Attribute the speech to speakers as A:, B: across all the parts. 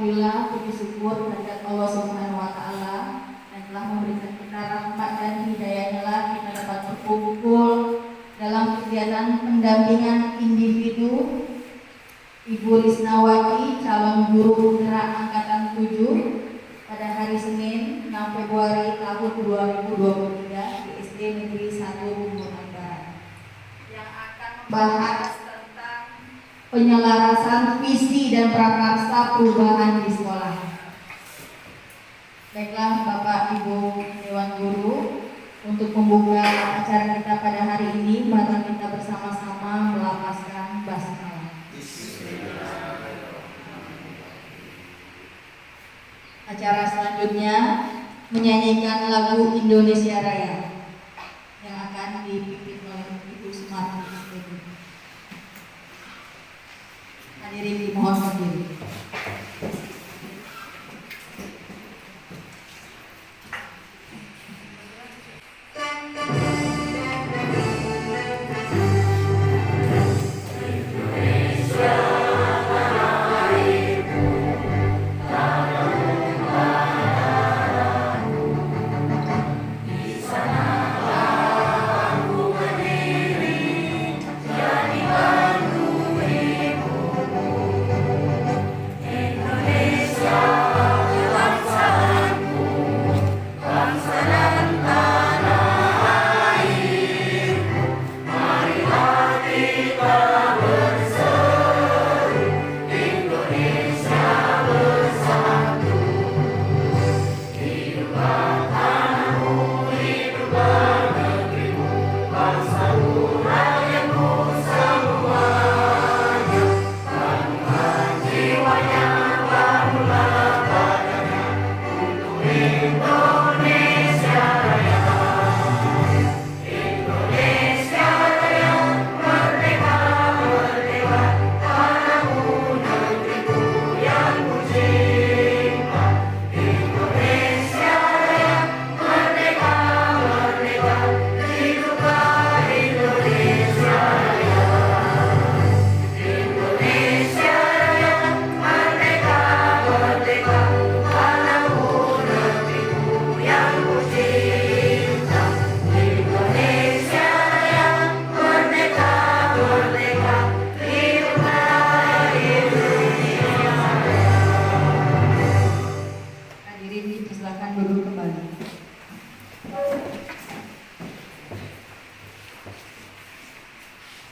A: Alhamdulillah, puji syukur kehadirat Allah Subhanahu wa Ta'ala yang telah memberikan kita rahmat dan hidayahnya lah kita dapat berkumpul dalam kegiatan pendampingan individu Ibu Risnawati, calon guru penggerak angkatan 7 pada hari Senin 6 Februari tahun 2023 di SD Negeri 1 Bumburan Barat yang akan membahas tentang penyelarasan visi dan prakarsa perubahan di sekolah. Baiklah Bapak Ibu Dewan Guru, untuk membuka acara kita pada hari ini, mari kita bersama-sama melapaskan basmalah. Acara selanjutnya menyanyikan lagu Indonesia Raya yang akan dipimpin oleh Ibu Sumarti. Hadirin dimohon berdiri.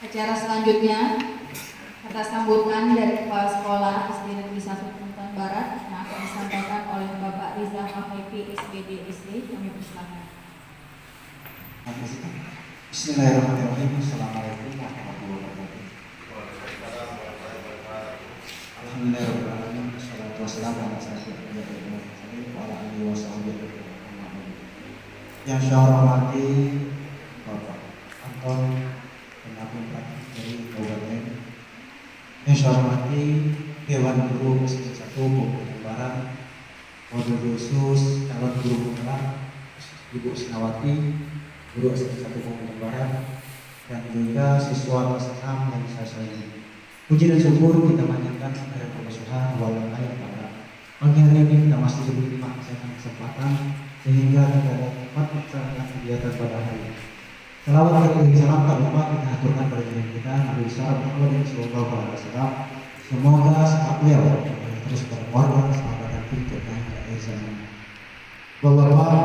A: Acara selanjutnya atas sambutan dari Kepala Sekolah SD Negeri 1 Bumburan Barat yang akan disampaikan oleh Bapak Riza Hafifi SPD SD. Kami persilakan.
B: Bismillahirrahmanirrahim. Assalamualaikum warahmatullahi wabarakatuh. Alhamdulillahirrahmanirrahim. Wassalatu wassalamu ala asyrofil anbiya'i wal mursalin wa ala alihi wa sahbihi ajma'in. Yang saya hormati Bapak Anton Pendamping Praktik dari Kabupaten. Yang saya hormati Dewan Guru SD 1 Bumburan Barat, wabil khusus calon guru penggerak Ibu Risnawati, guru SD 1 Bumburan Barat, dan juga siswa kelas 6 yang saya sayangi. Puji dan syukur kita panjatkan kepada Allah Subhanahu wa Ta'ala. Pagi hari ini kita masih diberi kesempatan sehingga kita dapat melaksanakan kegiatan pada hari ini. Selawat dan salam tak lupa kita aturkan pada diri kita Nabi Muhammad SAW. Semoga saat beliau terus berkorban sahabat dan pintu dan akhir zaman. Bapak,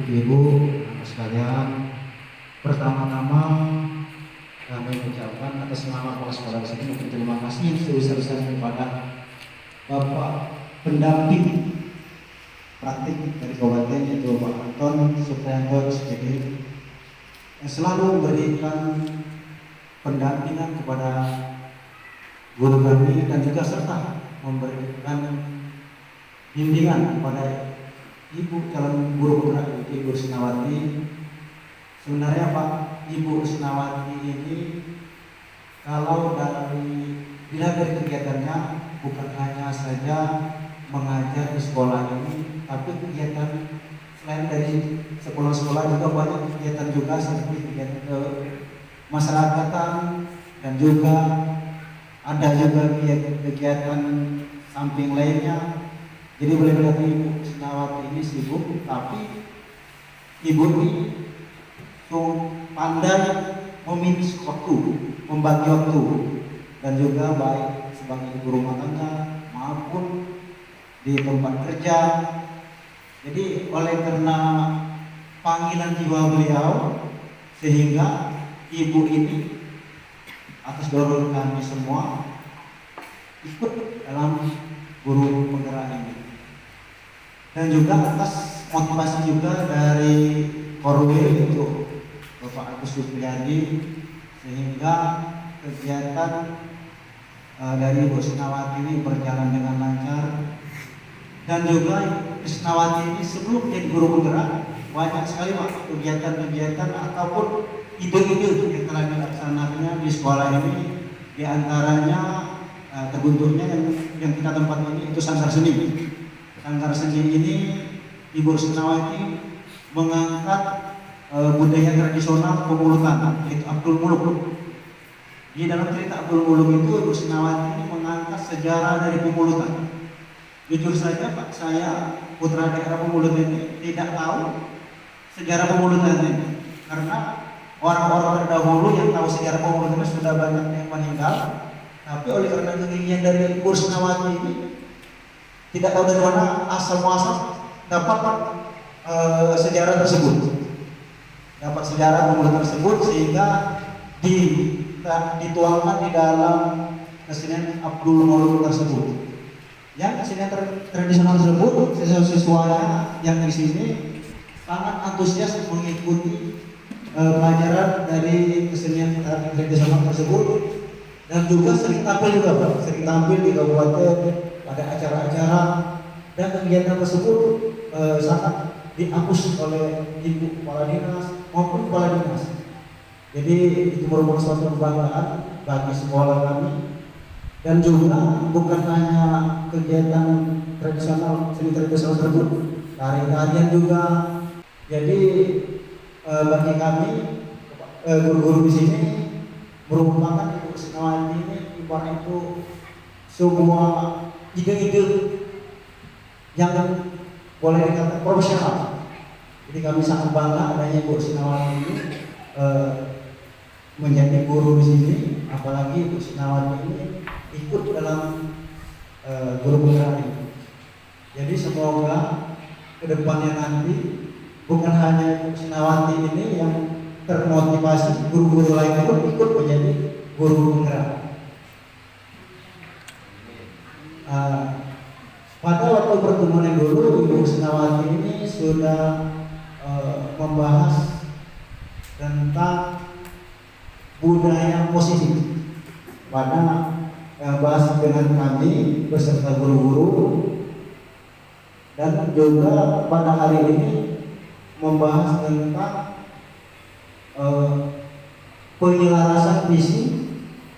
B: Ibu, anak sekalian, pertama-tama kami mengucapkan atas nama kepala sekolah ini terima kasih sebesar-besarnya kepada Bapak pendamping praktik dari kabupaten yaitu Pak Anton Supriyanto SPD yang selalu memberikan pendampingan kepada guru kami dan juga serta memberikan bimbingan kepada Ibu calon guru penggerak Ibu Risnawati. Sebenarnya Pak Ibu Risnawati ini kalau dilihat dari kegiatannya bukan hanya saja mengajar di sekolah ini, tapi kegiatan selain dari sekolah-sekolah juga banyak kegiatan juga seperti kegiatan kemasyarakatan dan juga ada juga kegiatan samping lainnya Jadi boleh berarti Ibu Sinawati ini sibuk, tapi Ibu ini pandai memanage waktu, membagi waktu, dan juga baik sebagai ibu rumah tangga maupun di tempat kerja. Jadi oleh karena panggilan jiwa beliau, sehingga ibu ini atas dorongan kami semua ikut dalam guru penggerak ini, dan juga atas motivasi juga dari Korwil itu Bapak Agus Supriyadi, sehingga kegiatan dari Ibu Sinawati ini berjalan dengan lancar. Dan juga Ibu Sinawati ini sebelum jadi guru penggerak banyak sekali Pak kegiatan-kegiatan ataupun ide-ide yang telah dilaksanakannya di sekolah ini. Di antaranya terbentuknya yang kita tempat ini itu Sanggar Seni. Sanggar Seni ini Ibu Sinawati mengangkat budaya tradisional pemulutan, yaitu Abdul Muluk. Di dalam cerita Abdul Muluk itu Ibu Sinawati ini mengangkat sejarah dari pemulutan. Jujur saja Pak, saya putra daerah pemulutan ini tidak tahu sejarah pemulutan ini, karena orang-orang terdahulu yang tahu sejarah pemulutan sudah banyak yang meninggal. Tapi oleh karena keinginan dari Ibu Sinawati ini, tidak tahu dari mana asal muasal dapat sejarah tersebut, tersebut, sehingga dituangkan di dalam kesenian Abdul Muluk tersebut. Yang kesenian tradisional tersebut, siswa-siswanya yang di sini sangat antusias mengikuti pelajaran dari kesenian tradisional tersebut, dan juga sering tampil di kabupaten pada acara-acara, dan kegiatan tersebut sangat dihapus oleh Ibu Kepala Dinas maupun Kepala Dinas. Jadi itu merupakan suatu kebanggaan bagi sekolah kami. Dan juga bukan hanya kegiatan tradisional, seni tradisional tersebut, tari-tarian juga. Jadi bagi kami guru-guru di sini merupakan Ibu Sinawati ini ibarat itu semua ide-ide yang boleh dikatakan profesional. Jadi kami sangat bangga adanya Ibu Sinawati ini menjadi guru di sini, apalagi Ibu Sinawati ini ikut dalam guru penggerak ini. Jadi semoga kedepannya nanti bukan hanya Ibu Sinawati ini yang termotivasi, guru-guru lain pun ikut menjadi guru penggerak. Pada waktu pertemuan yang dulu, Ibu Sinawati ini sudah membahas tentang budaya positif pada bahas dengan kami beserta guru-guru, dan juga pada hari ini membahas tentang penyelarasan visi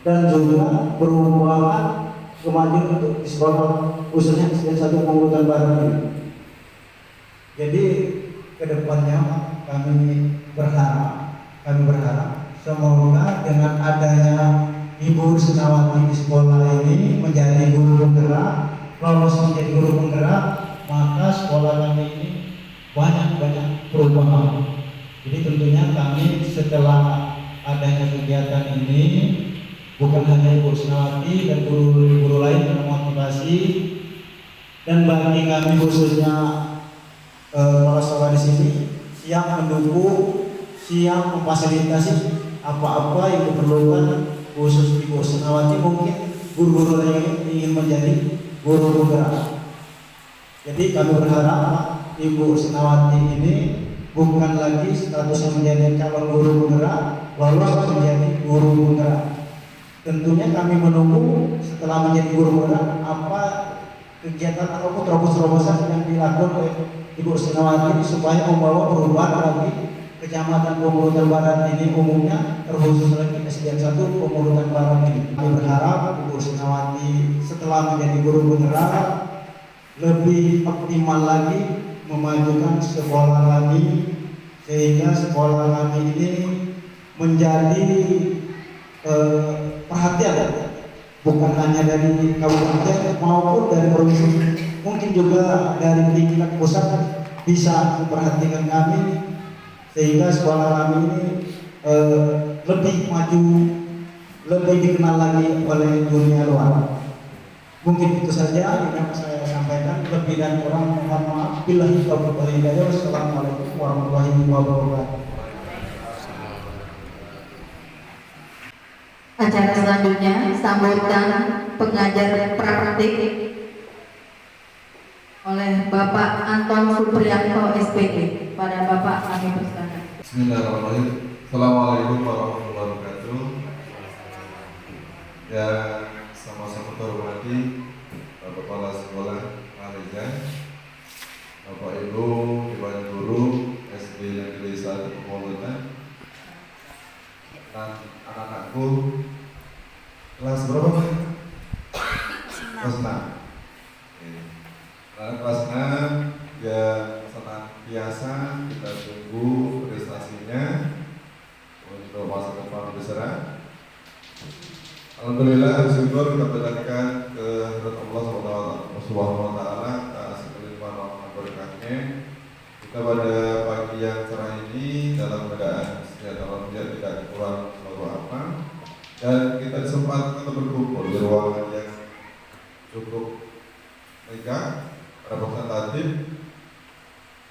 B: dan juga perubahan kemajuan untuk di sekolah, khususnya SD1 Pemulutan Barat ini. Jadi kedepannya kami berharap semoga dengan adanya Ibu Sinawati di sekolah ini menjadi guru penggerak, lolos menjadi guru penggerak, maka sekolah kami ini banyak perubahan. Jadi tentunya kami setelah adanya kegiatan ini, bukan hanya Ibu Sinawati dan guru-guru lain termotivasi, dan bagi kami khususnya para sekolah di sini siap mendukung, siap memfasilitasi apa-apa yang diperlukan, khusus Ibu Sinawati mungkin guru-guru lain ingin menjadi guru penggerak. Jadi kami berharap Ibu Sinawati ini bukan lagi statusnya menjadi calon guru penggerak, lolos menjadi guru penggerak. Tentunya kami menunggu setelah menjadi guru penggerak apa kegiatan ataupun terobosan yang dilakukan oleh Ibu Sinawati supaya membawa perubahan bagi Kecamatan Pemulutan Barat ini umumnya, terkhusus lagi SD1 Pemulutan Barat ini. Kami berharap Ibu Sinawati setelah menjadi guru penggerak lebih optimal lagi memajukan sekolah kami, sehingga sekolah kami ini menjadi perhatian bukan hanya dari kabupaten maupun dari provinsi mungkin juga dari tingkat pusat bisa memperhatikan kami sehingga sekolah kami ini lebih maju, lebih dikenal lagi oleh dunia luar. Mungkin itu saja yang saya sampaikan. Lebih dan kurang mohon maaf. Billahi taufiq wal hidayah. Wassalamualaikum warahmatullahi wabarakatuh.
A: Acara selanjutnya sambutan pengajar praktik oleh Bapak Anton Supriyanto SPG. Pada Bapak kami persilakan.
C: Bismillahirrahmanirrahim. Assalamualaikum warahmatullahi wabarakatuh. Yang sama-sama terhormati Bapak Kepala Sekolah Reza, Bapak Ibu Dewan Guru SD Negeri 1 Pemolutan, dan anak-anakku kelas berapa Pak? Kelas 6. Kelas 6 ya, senantiasa kita tunggu prestasinya untuk masa depan besar. Alhamdulillah, bersyukur kita panjatkan kehadirat Allah Subhanahu wa taala atas kelimpahan berkahnya. Kita pada pagi yang cerah ini dalam keadaan sejahtera, tidak kurang suatu apa, dan kita disempatkan untuk berkumpul di ruangan yang cukup megah, representatif.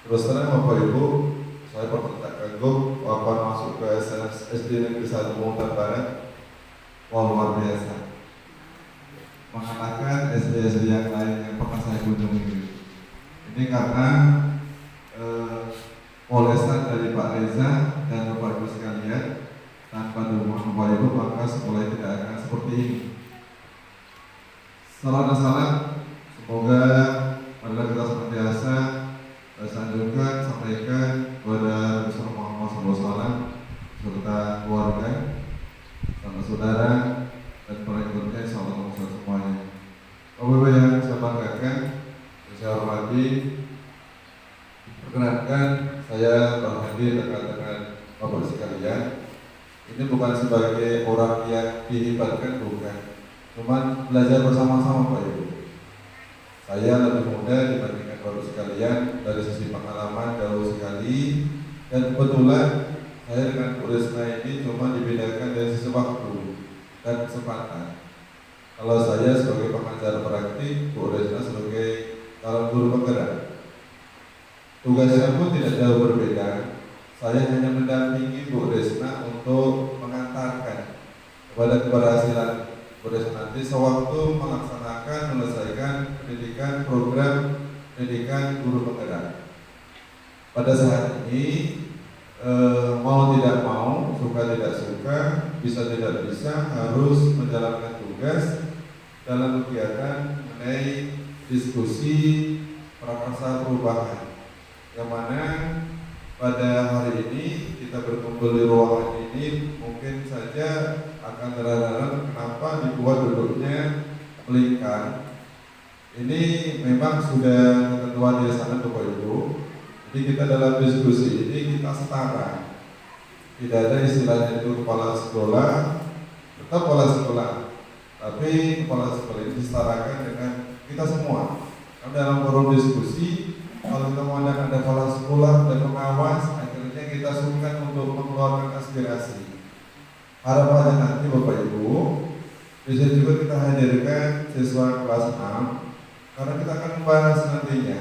C: Terus terang Bapak Ibu, saya pernah tak kagum waktu masuk ke SD Negeri 1 Pemolutan Barat. Wah, luar biasa, mengalahkan SD-SD yang lain yang pernah saya kunjungi. Ini karena polesan dari Pak Reza dan Bapak Ibu sekalian. Tanpa dukungan Bapak Ibu maka sekolah tidak akan seperti ini. Salam dan salam, semoga marilah kita senantiasa sanjungkan, sampaikan kepada Rasulullah Muhammad SAW serta keluarga, sama saudara dan para ikutnya, salam semuanya. Bapak-Ibu yang saya banggakan, saya hormati, perkenankan saya berhadir dekat dengan Bapak sekalian. Ini bukan sebagai orang yang dihebatkan, bukan, cuman belajar bersama-sama Pak Ibu. Saya lebih muda dibandingkan Bapak sekalian dari sisi pengalaman jauh sekali, dan kebetulan saya dengan Bu Risma ini cuma dibedakan dari sisi waktu dan kesempatan. Kalau saya sebagai pengajar praktik, Bu Risma sebagai calon guru penggerak. Tugasnya pun tidak jauh berbeda. Saya hanya mendampingi Bu Risma untuk mengantarkan kepada keberhasilan Bu Risma nanti sewaktu menyelesaikan pendidikan program pendidikan guru penggerak. Pada saat ini mau tidak mau, suka tidak suka, bisa tidak bisa, harus menjalankan tugas dalam kegiatan mengenai diskusi prakarsa perubahan, yang mana pada hari ini kita berkumpul di ruangan ini mungkin saja akan terheran kenapa dibuat duduknya melingkar. Ini memang sudah ketentuan di sana Bapak Ibu. Jadi kita dalam diskusi ini kita setara. Tidak ada istilahnya itu kepala sekolah, tetap kepala sekolah, tapi kepala sekolah ini disetarakan dengan kita semua. Karena dalam forum diskusi, kalau kita mengadakan ada kepala sekolah dan pengawas, akhirnya kita sungkan untuk mengeluarkan aspirasi. Harapannya nanti Bapak Ibu bisa juga kita hadirkan siswa kelas 6, karena kita akan membahas nantinya,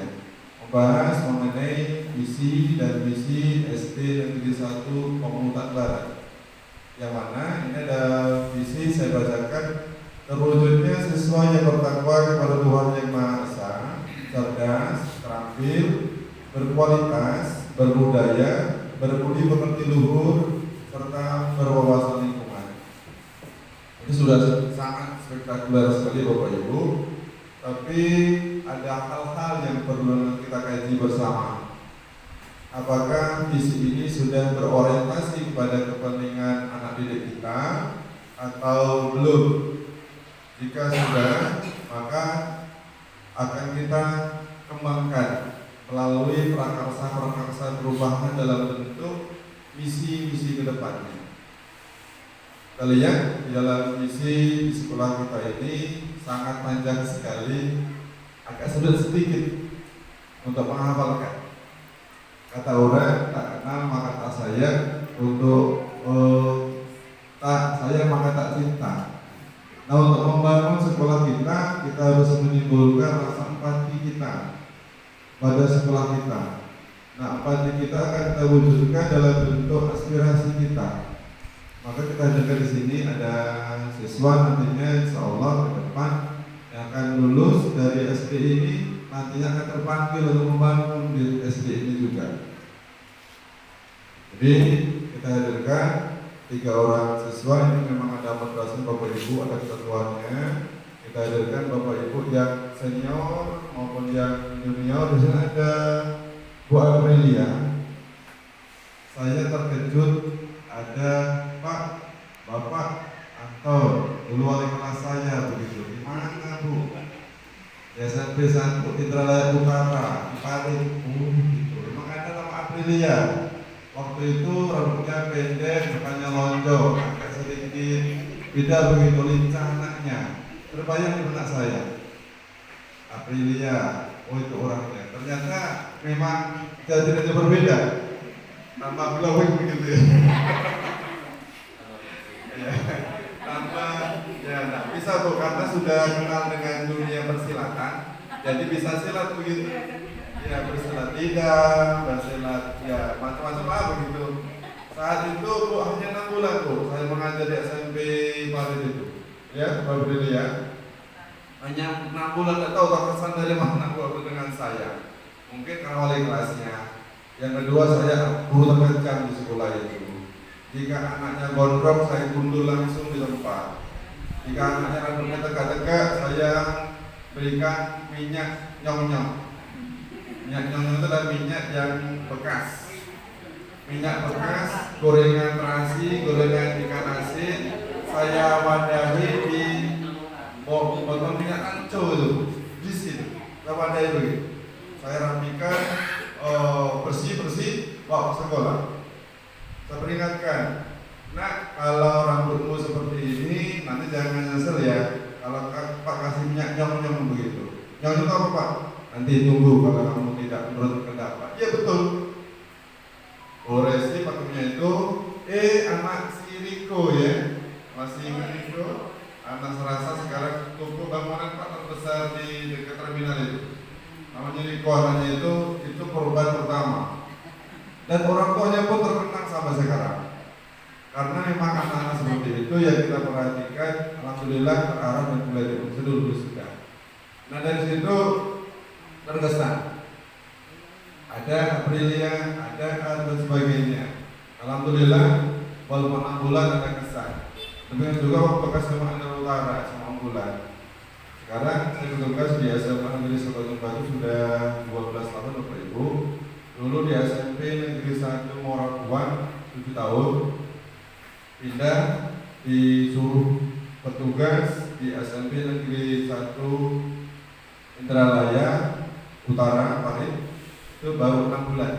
C: membahas mengenai visi dan misi SD Negeri 1 Pemolutan Barat, yang mana ini ada visi saya bacakan, terwujudnya siswa yang bertakwa kepada Tuhan Yang Maha Esa, cerdas, terampil, berkualitas, berbudaya, berbudi pekerti luhur, serta berwawasan lingkungan. Ini sudah sangat spektakuler sekali Bapak Ibu, tapi ada hal-hal yang perlu kita kaji bersama. Apakah visi ini sudah berorientasi kepada kepentingan anak didik kita atau belum? Jika sudah, maka akan kita kembangkan melalui prakarsa-prakarsa perubahan dalam bentuk misi-misi ke depannya. Kita lihat di dalam misi di sekolah kita ini sangat panjang sekali agak sulit sedikit untuk menghafalkan. Kata orang, tak kenal maka tak sayang, untuk tak sayang maka tak cinta. Nah, untuk membangun sekolah kita harus menimbulkan rasa empati kita pada sekolah kita. Nah, empati kita akan kita wujudkan dalam bentuk aspirasi kita. Maka kita dengar di sini ada siswa nantinya insya Allah ke depan yang akan lulus dari SD ini, nantinya akan terpanggil untuk membangun di SD ini juga. Jadi kita hadirkan 3 orang siswa ini, memang ada madrasah Bapak Ibu, ada ketuanya. Kita hadirkan Bapak Ibu yang senior maupun yang junior. Di sini ada Bu Aprilia. Saya terkejut ada Pak, Bapak Anton, dulu wali kelas saya begitu. Di mana Bu? Di SMP 1 Indralaya Utara, di Parit. Gitu. Memang ada nama Aprilia. Waktu itu rambutnya pendek, mukanya lonjong, agak sedikit beda begitu lincah anaknya. Terbayang di benak saya, Aprilia, oh itu orangnya. Ternyata memang jadinya berbeda, tambah glowing begitu ya. Ya, tambah ya, nah, bisa Bu, karena sudah kenal dengan dunia persilatan, jadi bisa silat begitu. Ya, bersilat lidah, bersilat ya macam-macam lah begitu. Saat itu Bu hanya 6 bulan Bu, saya mengajar di SMP Parit itu. Ya, Bapak Brilia. Hanya 6 bulan, tidak tahu terkesan dari mana Bu dengan saya. Mungkin karena wali kelasnya. Yang kedua, saya guru terkencang di sekolah itu. Jika anaknya gondrong, saya gundul langsung di tempat. Jika anaknya rambutnya tegak-tegak, saya berikan minyak nyong-nyong. Minyak nyong itu adalah minyak yang bekas. Minyak bekas, gorengan terasi, gorengan ikan asin, saya wadahi di botol minyak tanco itu, di sini. Saya wadahi begitu. Saya rapikan, bersih-bersih, bawa ke sekolah. Saya peringatkan, nak, kalau rambutmu seperti ini, nanti jangan nyesel ya. Kalau Pak kasih minyak nyong-nyong begitu. Nyong itu apa Pak? Nanti tunggu kalau kamu tidak menurut pendapat. Ya betul. Oresi pakainya itu, anak si Riko ya, masih ingat Riko, anak serasa sekarang toko bangunan Pak terbesar di dekat terminal itu. Namanya Riko, anaknya itu korban pertama. Dan orang tuanya pun terkenang sampai sekarang. Karena memang anak-anak seperti itu yang kita perhatikan, alhamdulillah terarah dan mulai dulu sudah. Nah dari situ terkesan ada Aprilia, ada dan sebagainya. Alhamdulillah walaupun 6 bulan ada kesan. Demikian juga waktu bekas SMA Indralaya Utara sama bulan. Sekarang saya bertugas di SMA Negeri 1 Batu sudah 12 tahun Bapak Ibu. Dulu di SMP Negeri 1 Morakuan 7 tahun. Pindah disuruh petugas di SMP Negeri 1 Indralaya Utara Parit, itu baru 6 bulan.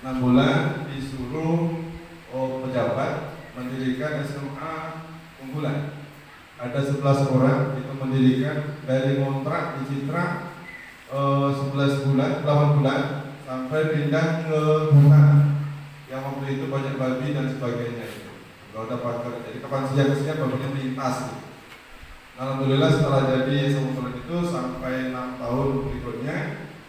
C: 6 bulan disuruh pejabat mendirikan SMA unggulan. Ada 11 orang itu mendirikan dari kontrak di Citra 11 bulan, 8 bulan sampai pindah ke hutan yang waktu itu banyak babi dan sebagainya itu. Kalau ada pagar, jadi kapan siang-siang babinya melintas. Alhamdulillah setelah jadi SMA itu sampai 6 tahun berikutnya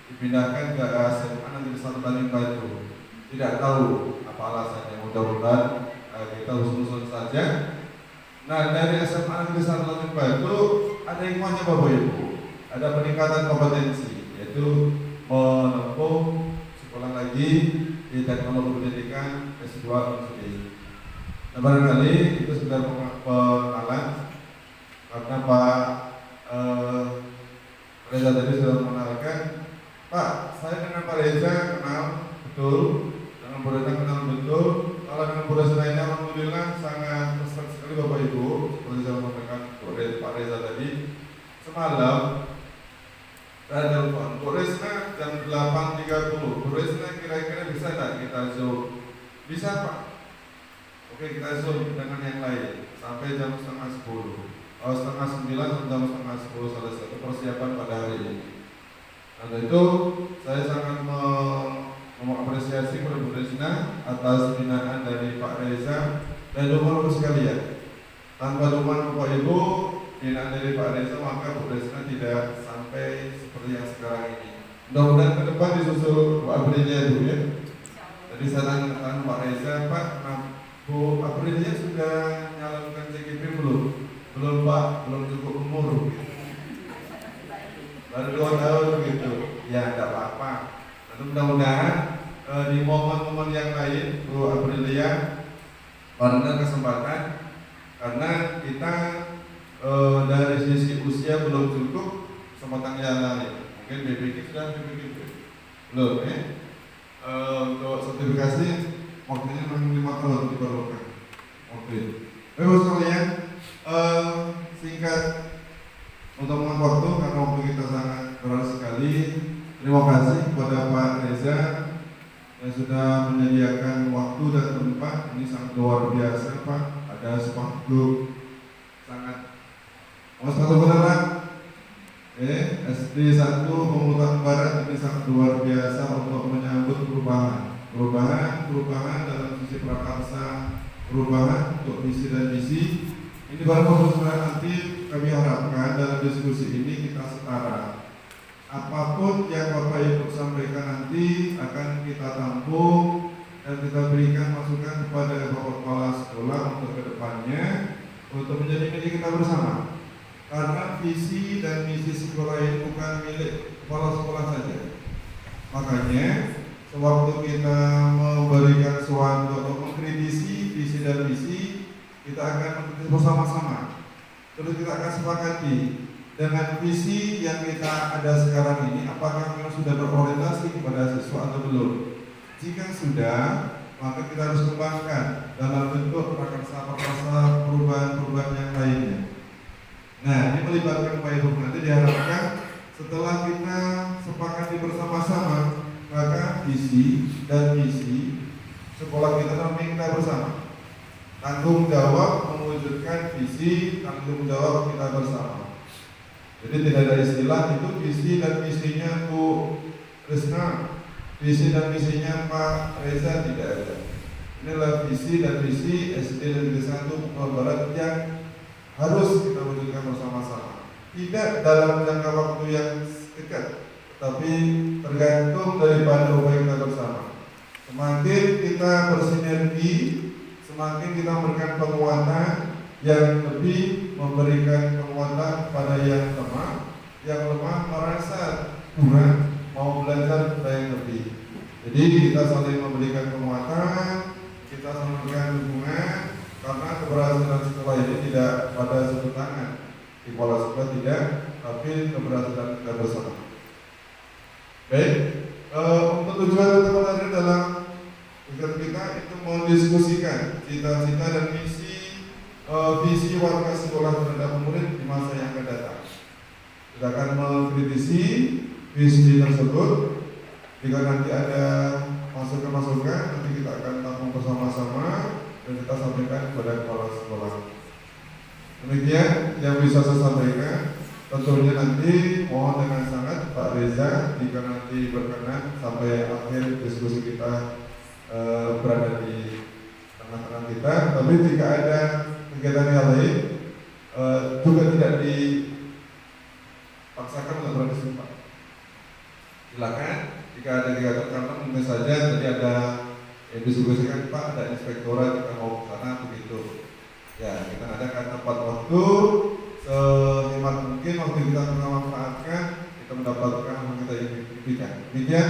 C: dipindahkan ke SMA Negeri 1 Tanjung Batu. Tidak tahu apa alasannya, mudah-mudahan kita usul-usul saja. Nah dari SMA Negeri 1 Tanjung Batu ada hikmahnya Bapak Ibu, ada peningkatan kompetensi, yaitu menempuh sekolah lagi di teknologi pendidikan S2 UNSUDI. Nah barangkali itu sekedar pengenalan karena Pak Reza tadi sudah mengenalkan. Pak, saya dengan Pak Reza kenal betul, dengan Bu Reza kenal betul. Kalau dengan Bu Reza lainnya alhamdulillah sangat respect sekali Bapak Ibu. Seperti saya sampaikan Pak Reza tadi, semalam saya telepon Bu Reza jam 8.30. Bu Reza kira-kira bisa tak kita zoom? Bisa Pak. Oke, kita zoom dengan yang lain sampai jam 9:30. 8:30 sampai jam 9:30 selesai. Itu persiapan pada hari ini. Karena itu saya sangat mengapresiasi kepada Bu Risna atas binaan dari Pak Reza dan Bapak sekalian. Tanpa dukungan Bapak Ibu, binaan dari Pak Reza, maka Bu Risna tidak sampai seperti yang sekarang ini. Mudah-mudahan ke depan disusul Bu Aprilia Bu ya. Jadi saya tanya Pak Reza, Pak, Bu Aprilia sudah nyalonkan CGP belum? Belum Pak, belum cukup umur. Baru 2 tahun begitu. Ya tidak apa-apa. Nanti mudah-mudahan di momen-momen yang lain Bu Aprilia pada kesempatan, karena kita dari sisi usia belum cukup kesempatan yang lain. Mungkin BPK sudah BPK belum ya. Untuk sertifikasi waktunya memang 5 tahun diperlukan. Oke. Bapak sekalian, singkat untuk mengenai waktu karena waktu kita sangat berat sekali. Terima kasih kepada Pak Reza yang sudah menyediakan waktu dan tempat. Ini sangat luar biasa Pak. Ada sepatu sangat satu beneran. SD 1 Pemutusan Barat ini sangat luar biasa untuk menyambut perubahan dalam sisi prakarsa, perubahan untuk visi dan misi. Ini baru nanti kami harapkan dalam diskusi ini kita setara. Apapun yang Bapak Ibu sampaikan nanti akan kita tampung dan kita berikan masukan kepada Bapak Kepala Sekolah untuk kedepannya untuk menjadi milik kita bersama. Karena visi dan misi sekolah ini bukan milik kepala sekolah saja. Makanya sewaktu kita memberikan suatu atau mengkritisi visi dan misi, kita akan mengkritisi bersama-sama. Terus kita akan sepakati dengan visi yang kita ada sekarang ini, apakah memang sudah berorientasi kepada siswa atau belum. Jika sudah, maka kita harus kembangkan dalam bentuk prakarsa-prakarsa perubahan-perubahan yang lainnya. Nah, ini melibatkan Pak Ibu, nanti diharapkan setelah kita sepakati bersama-sama, maka visi dan misi sekolah kita nanti kita bersama. Tanggung jawab mewujudkan visi, tanggung jawab kita bersama. Jadi tidak ada istilah itu visi dan misinya Bu Risna, visi dan misinya Pak Reza, tidak ada. Inilah visi dan misi SD Negeri 1 Barat yang harus kita wujudkan bersama-sama. Tidak dalam jangka waktu yang dekat, tapi tergantung daripada upaya kita bersama. Semakin kita bersinergi, semakin kita memberikan penguatan yang lebih, memberikan penguatan pada yang lemah merasa kurang, mau belajar pada yang lebih. Jadi kita saling memberikan penguatan, kita saling memberikan dukungan. Karena keberhasilan sekolah ini tidak pada satu tangan, di kepala sekolah tidak, tapi keberhasilan kita bersama. Baik, untuk tujuan teman-teman dalam kegiatan kita itu mendiskusikan cita-cita dan misi visi warga sekolah terhadap murid di masa yang akan datang. Kita akan mengkritisi visi tersebut. Jika nanti ada masukan-masukan, nanti kita akan tampung bersama-sama dan kita sampaikan kepada kepala sekolah. Demikian yang bisa saya sampaikan. Tentunya nanti mohon dengan sangat Pak Reza jika nanti berkenan sampai akhir diskusi kita berada di tengah-tengah kita. Tapi jika ada kegiatan yang lain juga tidak dipaksakan untuk berpartisipasi. Silakan jika ada kegiatan, karena mungkin saja tadi ada diskusikan Pak, ada inspektorat kita mau ke sana begitu. Ya, kita adakan tempat waktu sehemat mungkin waktu kita memanfaatkan, kita mendapatkan yang kita inginkan. Demikian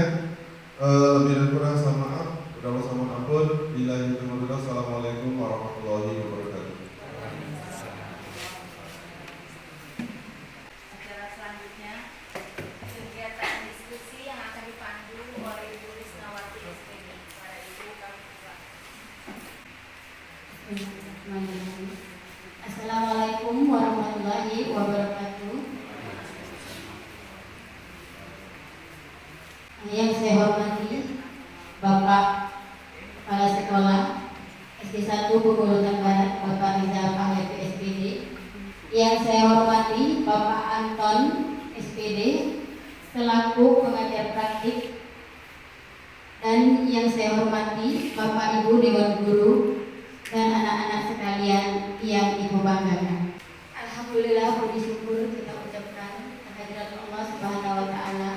C: lebih dan kurang saya maaf, bersama ampun. Assalamualaikum warahmatullahi wabarakatuh.
D: Acara selanjutnya kegiatan diskusi yang akan dipandu oleh Ibu Risnawati SPD. Para Ibu kami
A: Assalamualaikum warahmatullahi wabarakatuh. Yang saya hormati Bapak Kepala Sekolah SD 1 Pemutusan Barat Bapak Rizal Pahlevi SPD. Yang saya hormati Bapak Anton SPD. selaku pengajar praktik, dan yang saya hormati Bapak Ibu Dewan Guru dan anak-anak sekalian yang Ibu banggakan. Alhamdulillah, puji syukur kita ucapkan kehadirat Allah Subhanahu wa Ta'ala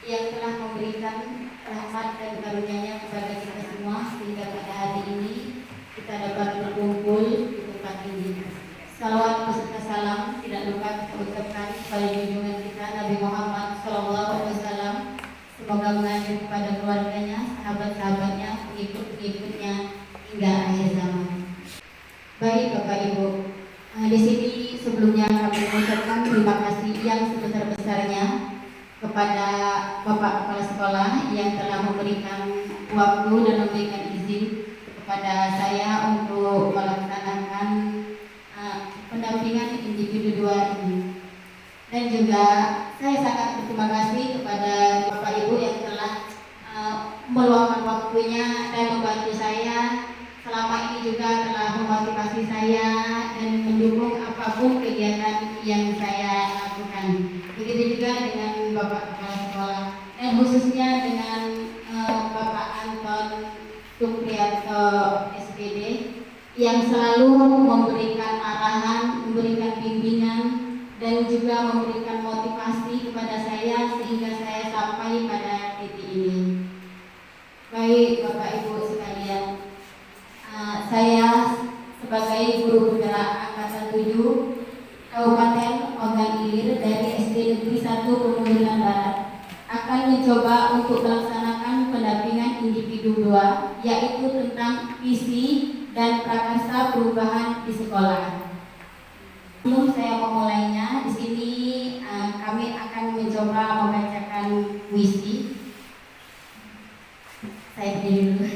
A: yang telah memberikan rahmat dan karunia-Nya kepada kita semua sehingga pada hari ini kita dapat berkumpul di tempat ini. Salawat beserta salam tidak lupa kita ucapkan kepada junjungan kita Nabi Muhammad SAW. Semoga mengalir kepada keluarganya, sahabat-sahabatnya, pengikut-pengikutnya hingga akhir zaman. Baik Bapak Ibu, di sini sebelumnya kami mengucapkan terima kasih yang sebesar-besarnya kepada Bapak Kepala Sekolah yang telah memberikan waktu dan memberikan izin kepada saya untuk melaksanakan pendampingan individu 2 ini. Dan juga saya sangat berterima kasih kepada Bapak Ibu yang telah meluangkan waktunya dan membantu saya. Selama ini juga telah memotivasi saya dan mendukung apapun kegiatan yang saya lakukan. Begitu juga dengan Bapak Kepala Sekolah dan khususnya dengan Bapak Anton Supriyanto SPD yang selalu memberikan arahan, memberikan bimbingan dan juga memberikan motivasi kepada saya sehingga saya sampai pada titik ini. Baik Bapak Ibu sekalian, saya sebagai guru penggerak angkatan 7 Kabupaten Ogan Ilir dari SD Negeri 1 Pegunungan Barat akan mencoba untuk melaksanakan pendampingan individu 2, yaitu tentang visi dan prakarsa perubahan di sekolah. Sebelum saya memulainya, di sini kami akan mencoba membacakan puisi. Saya berdiri dulu.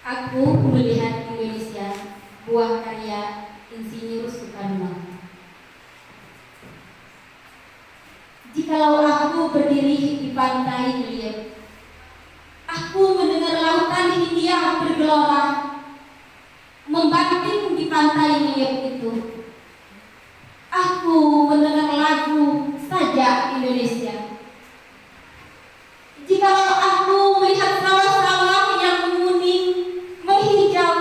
A: Aku melihat Indonesia, buah karya Insinyur Soekarno. Jikalau aku berdiri di pantai Relief, aku mendengar lautan Hindia bergelora, membanting di pantai Relief itu. Aku mendengar lagu Sajak Indonesia. Jikalau aku melihat sawah-sawah yang menguning, menghijau,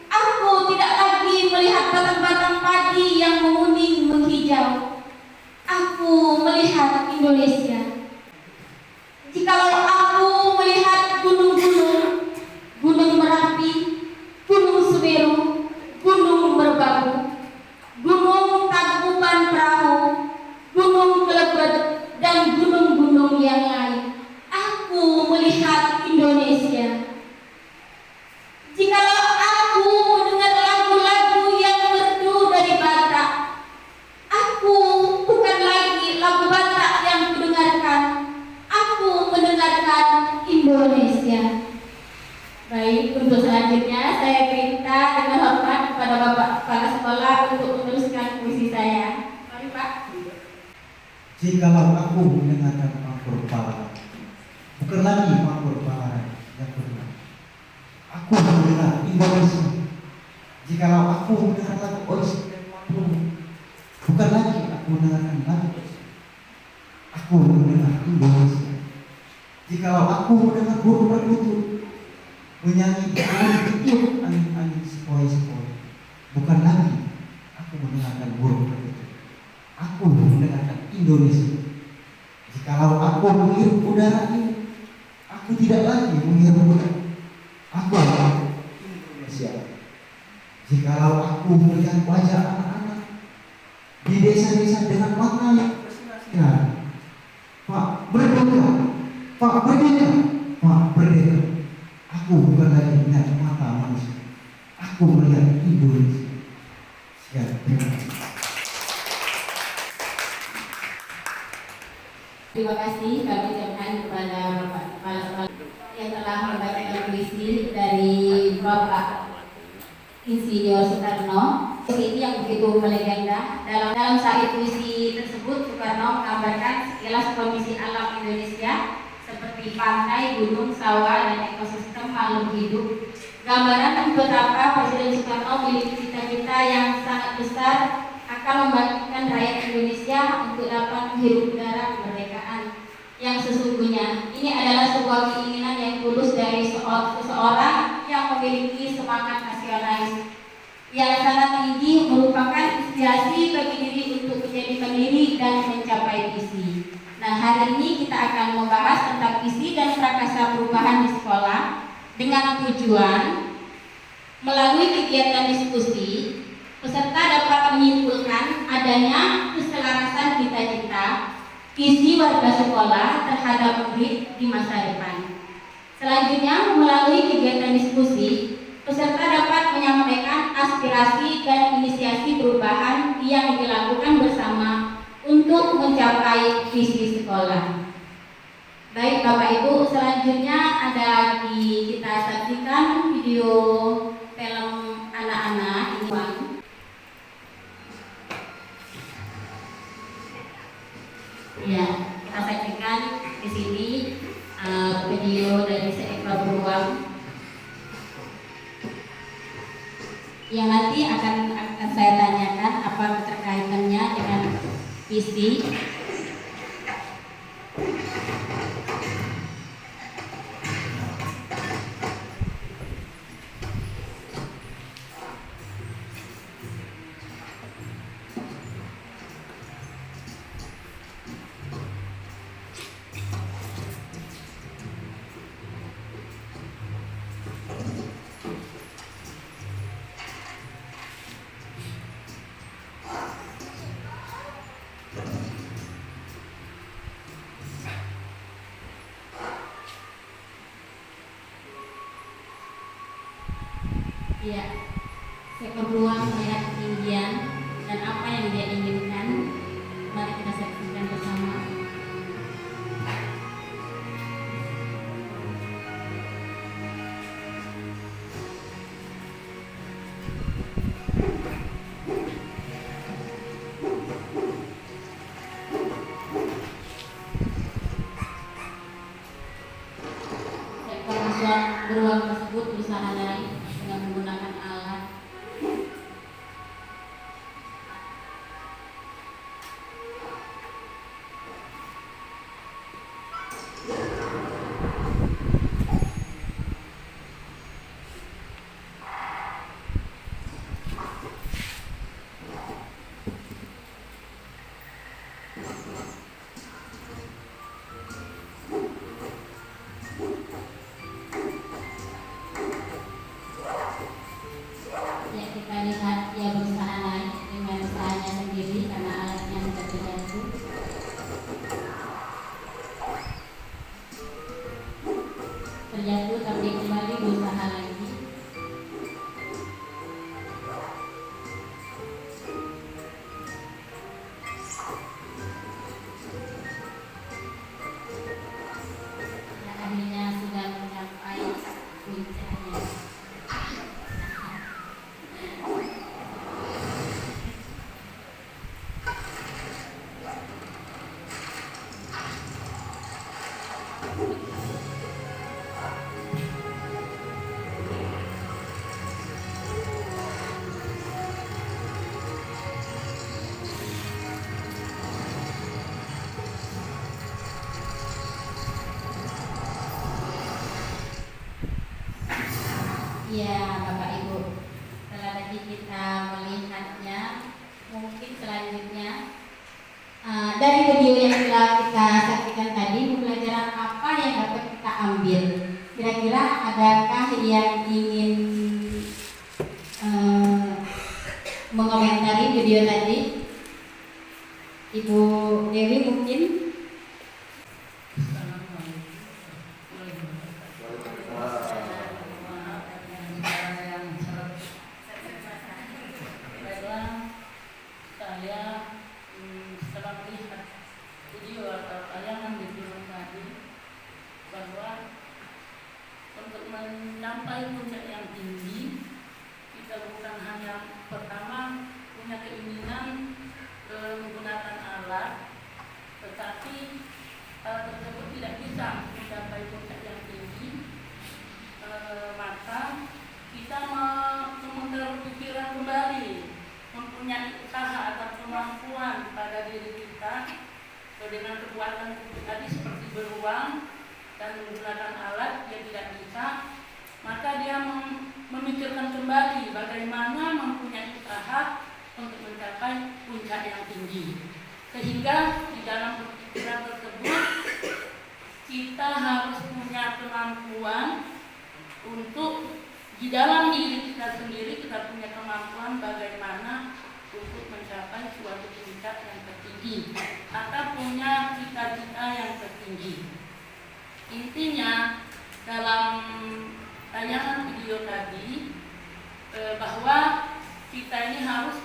A: aku tidak lagi melihat batang-batang padi yang menguning, menghijau. Aku melihat Indonesia. Jikalau aku melihat gunung-gunung, Gunung Merapi, Gunung Semeru, Gunung Merbabu, Gunung Tangkuban Perahu, Gunung Kelebet, dan gunung-gunung yang lain, aku melihat Indonesia. Jikalau aku mendengar lagu-lagu yang merdu dari Batak, aku bukan lagi lagu Batak yang kudengarkan, aku mendengarkan Indonesia. Baik, untuk selanjutnya saya minta dengan hormat kepada Bapak Kepala Sekolah untuk meneruskan puisi saya. Mari Pak.
B: Jikalau aku mendengarkan pangkur barat, bukan lagi pangkur barat yang benar. Aku mendengar Indonesia. Jikalau aku mendengar lagu Oris dan Mampu, bukan lagi aku mendengarkan lagu Oris. Aku mendengar Indonesia. Jikalau aku mendengar burung perkutut menyanyi di angin sepoi-sepoi, bukan lagi aku mendengarkan burung perkutut. Aku mendengarkan Indonesia. Jikalau aku menghirup udara ini, aku tidak lagi menghirup udara. Aku adalah Indonesia. Jikalau aku melihat wajah anak-anak di desa-desa dengan mata yang bersinar-sinar, Pak merdeka, Pak merdeka, Pak merdeka. Aku bukan lagi melihat mata manusia, aku melihat Indonesia. Sekian, terima kasih.
A: Terima kasih kami ucapkan kepada Bapak Kepala Sekolah yang telah membacakan puisi dari Bapak Insinyur Soekarno. Puisi ini yang begitu melegenda. Dalam syair puisi tersebut, Soekarno menggambarkan sekilas kondisi alam Indonesia seperti pantai, gunung, sawah, dan ekosistem makhluk hidup. Gambaran betapa Presiden Soekarno memiliki cita-cita yang sangat besar akan membangkitkan rakyat Indonesia untuk dapat menghirup udara kemerdekaan yang sesungguhnya. Ini adalah sebuah keinginan yang tulus dari seseorang yang memiliki semangat nasionalis yang sangat tinggi, merupakan inspirasi bagi diri untuk menjadi mandiri dan mencapai visi. Nah, hari ini kita akan membahas tentang visi dan prakasa perubahan di sekolah dengan tujuan melalui kegiatan diskusi peserta dapat menyimpulkan adanya keselarasan cita-cita visi warga sekolah terhadap murid di masa depan. Selanjutnya, melalui kegiatan diskusi peserta dapat menyampaikan aspirasi dan inisiasi perubahan yang dilakukan bersama untuk mencapai visi sekolah. Baik Bapak Ibu, selanjutnya ada lagi kita saksikan video film anak-anak ini. Ya, kita saksikan di sini video dari seekor beruang yang nanti akan saya tanyakan apa keterkaitannya dengan visi. Ya, seekor beruang melihat ketinggian dan apa yang dia inginkan. Mari kita saksikan bersama. Seekor beruang tersebut berusaha naik dengan menggunakan alat. Ya, kita lihat dia berusaha naik dengan usahanya sendiri karena alatnya sudah terjatuh. Terjatuh tapi kembali berusaha lagi. Ya, akhirnya sudah mencapai puncaknya. Ya, Bapak Ibu, setelah tadi kita melihatnya, mungkin selanjutnya dari video yang telah kita saksikan tadi, pembelajaran apa yang dapat kita ambil? Kira-kira adakah yang ingin mengomentari video tadi? Ibu Dewi mungkin?
E: Setelah melihat video atau tayangan di film tadi bahwa untuk mencapai puncak yang tinggi kita bukan hanya pertama punya keinginan menggunakan alat, tetapi alat tersebut tidak bisa mencapai puncak yang tinggi, maka kita memutar pikiran kembali, mempunyai usaha atau kemampuan pada diri kita dengan kekuatan tadi seperti beruang dan menggunakan alat yang tidak bisa, maka dia memikirkan kembali bagaimana mempunyai usaha untuk mencapai puncak yang tinggi. Sehingga di dalam berpikiran tersebut kita harus punya kemampuan untuk di dalam diri kita sendiri kita punya kemampuan bagaimana untuk mencapai suatu puncak yang tertinggi atau punya cita-cita yang tertinggi. Intinya dalam tayangan video tadi bahwa kita ini harus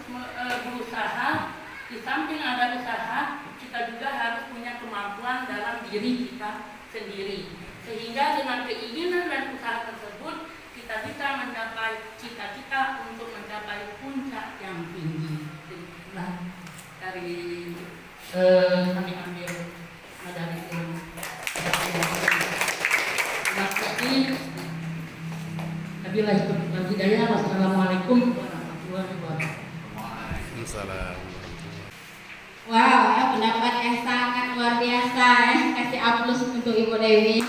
E: berusaha, di samping ada usaha kita juga harus punya kemampuan dalam diri kita sendiri, sehingga dengan keinginan dan usaha tersebut kita bisa mencapai cita-cita untuk mencapai puncak yang tinggi. Nah, dari kami ambil medali ilmu. Terima kasih. Wabillahi taufiq hidayah. Wassalamualaikum warahmatullahi wabarakatuh.
F: Waalaikumsalam.
A: Wow, ya, pendapat yang sangat luar biasa ya. Kasih aplaus untuk Ibu Dewi.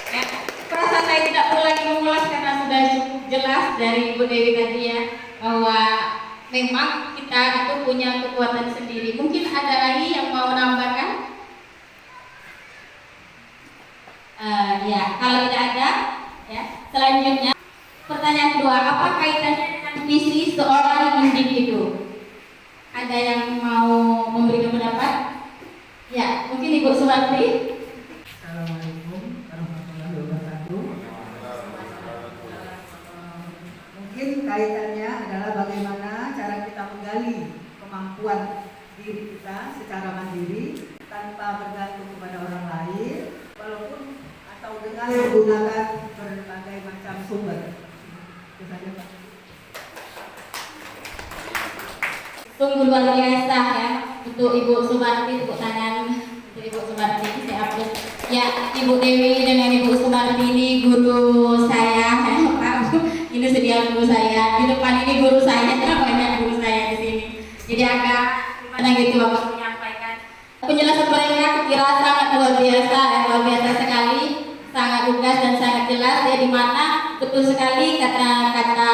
A: Ya, perasaan saya tidak perlu lagi mengulas karena sudah cukup jelas dari Ibu Dewi tadi ya, bahwa memang kita itu punya kekuatan sendiri. Mungkin ada lagi yang mau menambahkan? Ya, kalau tidak ada, ya. Selanjutnya, pertanyaan kedua, apa kaitannya dengan visi seorang individu? Ada yang mau memberikan pendapat? Ya, mungkin Ibu Suwarti.
G: Assalamualaikum warahmatullahi wabarakatuh. Mungkin kaitannya adalah bagaimana cara kita menggali kemampuan diri kita secara mandiri tanpa bergantung kepada orang lain, walaupun atau dengan menggunakan berbagai macam sumber. Itu saja, Pak.
A: Sungguh luar biasa ya untuk Ibu Sumarti, tepuk tangan untuk Ibu Sumarti. Saya upload. Ya, Ibu Dewi dengan Ibu Sumarti ini guru saya, ya, Pak. Ini sedia guru saya. Di depan ini guru saya, banyak guru saya di sini. Jadi agak gimana gitu Bapak menyampaikan penjelasan mereka, kira sangat luar biasa, luar biasa sekali, sangat lugas dan sangat jelas ya, di mana betul sekali kata-kata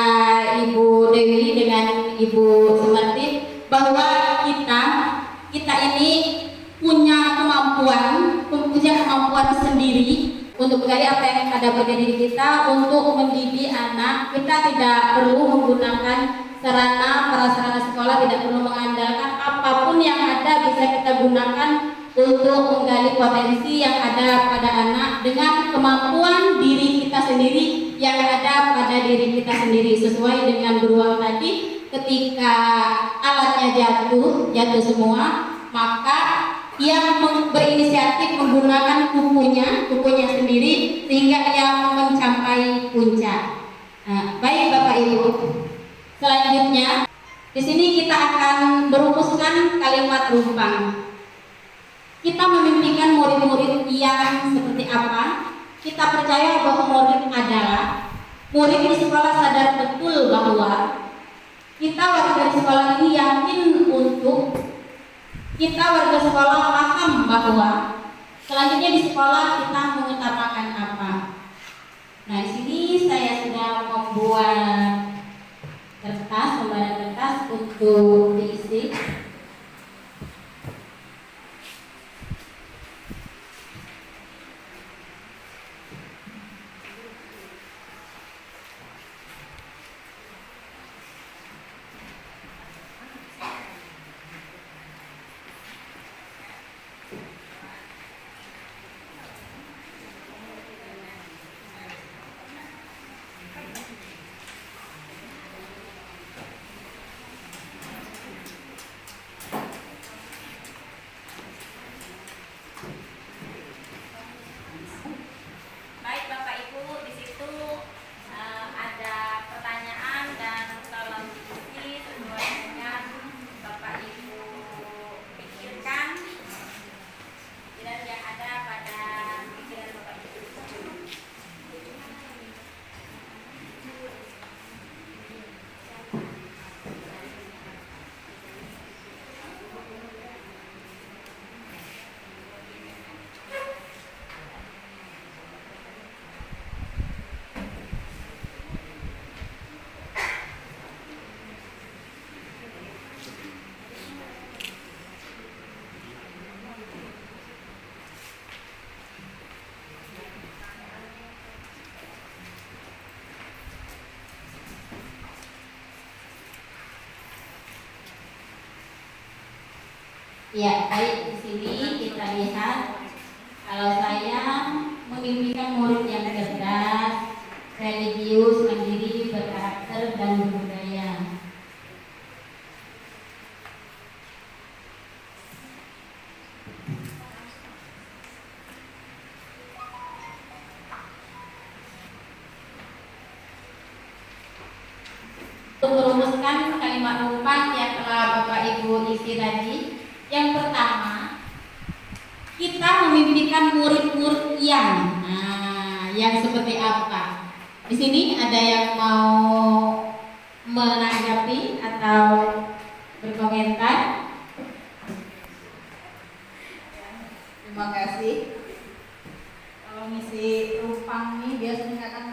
A: Ibu Dewi dengan Ibu Sumarti bahwa kita ini punya kemampuan sendiri untuk menggali apa yang ada pada diri kita, untuk mendidik anak. Kita tidak perlu menggunakan prasarana sekolah, tidak perlu mengandalkan apapun yang ada bisa kita gunakan untuk menggali potensi yang ada pada anak dengan kemampuan diri kita sendiri yang ada pada diri kita sendiri. Sesuai dengan beruang tadi, ketika alatnya jatuh semua, maka ia berinisiatif menggunakan kukunya sendiri sehingga ia mencapai puncak. Nah, baik Bapak Ibu. Selanjutnya, di sini kita akan merumuskan kalimat rumpang. Kita memimpikan murid-murid yang seperti apa? Kita percaya bahwa murid adalah murid di sekolah sadar betul bahwa kita warga di sekolah ini yakin untuk kita warga sekolah paham bahwa selanjutnya di sekolah kita mengutamakan apa. Nah, di sini saya sudah membuat lembaran kertas untuk diisi. Ya, baik, di sini kita lihat kalau saya memimpikan murid yang cerdas, religius, mandiri, berkarakter, dan berbudaya. Untuk merumuskan kalimat rumput yang telah Bapak Ibu isi tadi, yang pertama kita memimpikan murid-murid yang seperti apa? Di sini ada yang mau menanggapi atau berkomentar? Terima kasih. Kalau ngisi rumpang ini biasanya kan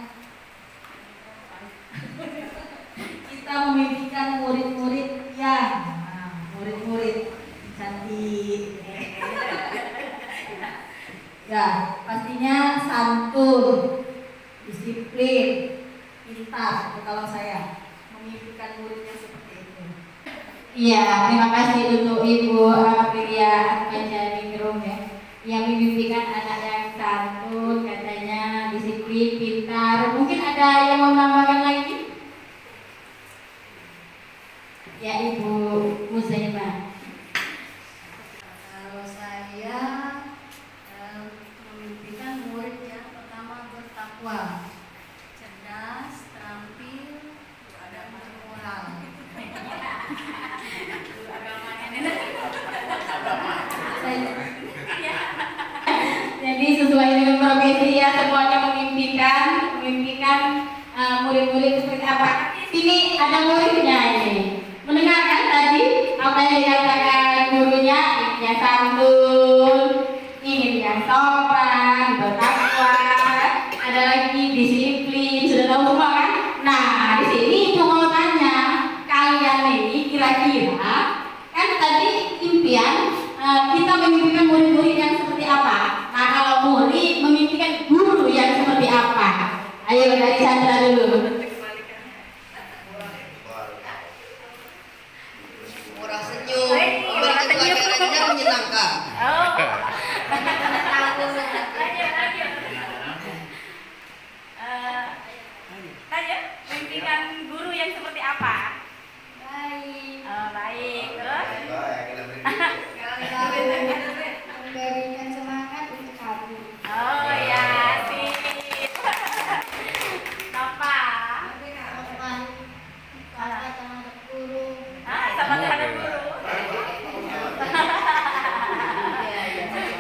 A: kita memimpikan murid-murid yang murid-murid cantik. Ya, pastinya santun, disiplin, pintar. Itu kalau saya memimpikan muridnya seperti itu. Iya, terima kasih untuk Ibu Aprilia Atmajaningrum ya, yang memimpikan anak yang santun, katanya disiplin, pintar. Mungkin ada yang mau menambahkan lagi? Ya, Ibu Muzaimah.
D: Kalau saya memimpikan murid yang pertama bertakwa, cerdas, terampil, ada moral.
A: Jadi sesuai dengan profesi ya, semuanya memimpikan murid-murid seperti apa. Ini ada muridnya ini. Mendengarkan tadi apa yang dikatakan gurunya, yang santun, ingin yang sopan, bertakwa, ada lagi disiplin, sudah tahu semua kan? Nah, di sini ibu mau tanya, kalian ini kira-kira kan tadi impian kita memimpikan murid-murid yang seperti apa? Nah, kalau murid memimpikan guru yang seperti apa? Ayo dari Sandra dulu.
F: Murah senyum, memberikan pelajarannya menyenangkan.
D: Lanjut, mimpikan guru yang seperti apa?
A: Baik.
D: Baik, terus?
A: Memberikan semangat untuk kamu.
D: Oh ya, sip. Apa?
A: Sopan terhadap guru.
D: Sama terhadap guru.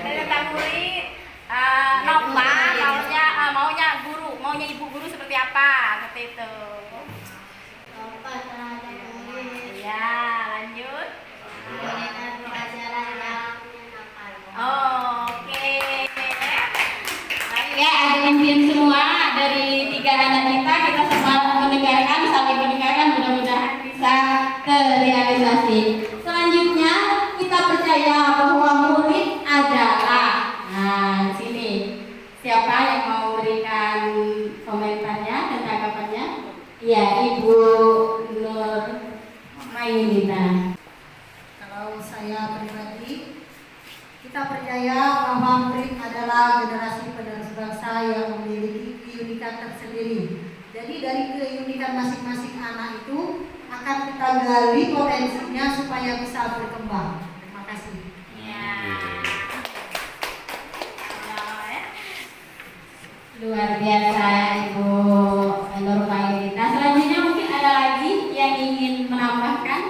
D: Tentang murid, Nova maunya guru, maunya ibu guru seperti apa? Seperti itu.
A: Sopan terhadap murid.
D: Ya, lanjut.
A: Memberikan pelajaran yang menyenangkan.
D: Oke.
A: Ya, ada impian semua dari 3 anak kita semua mendengarkan, saling mendengarkan, mudah-mudahan bisa terrealisasi. Selanjutnya kita percaya bahwa murid adalah, di sini siapa yang mau memberikan komentarnya dan tanggapannya? Ya, Ibu Nur Mayunita.
G: Kalau saya pribadi, kita percaya bahwa murid adalah generasi penerus bangsa yang memiliki keunikan tersendiri. Jadi dari keunikan masing-masing anak itu akan kita gali potensinya supaya bisa berkembang. Terima kasih.
D: Ya.
A: Luar biasa Ibu Nur Mayunita. Selanjutnya mungkin ada lagi yang ingin menambahkan?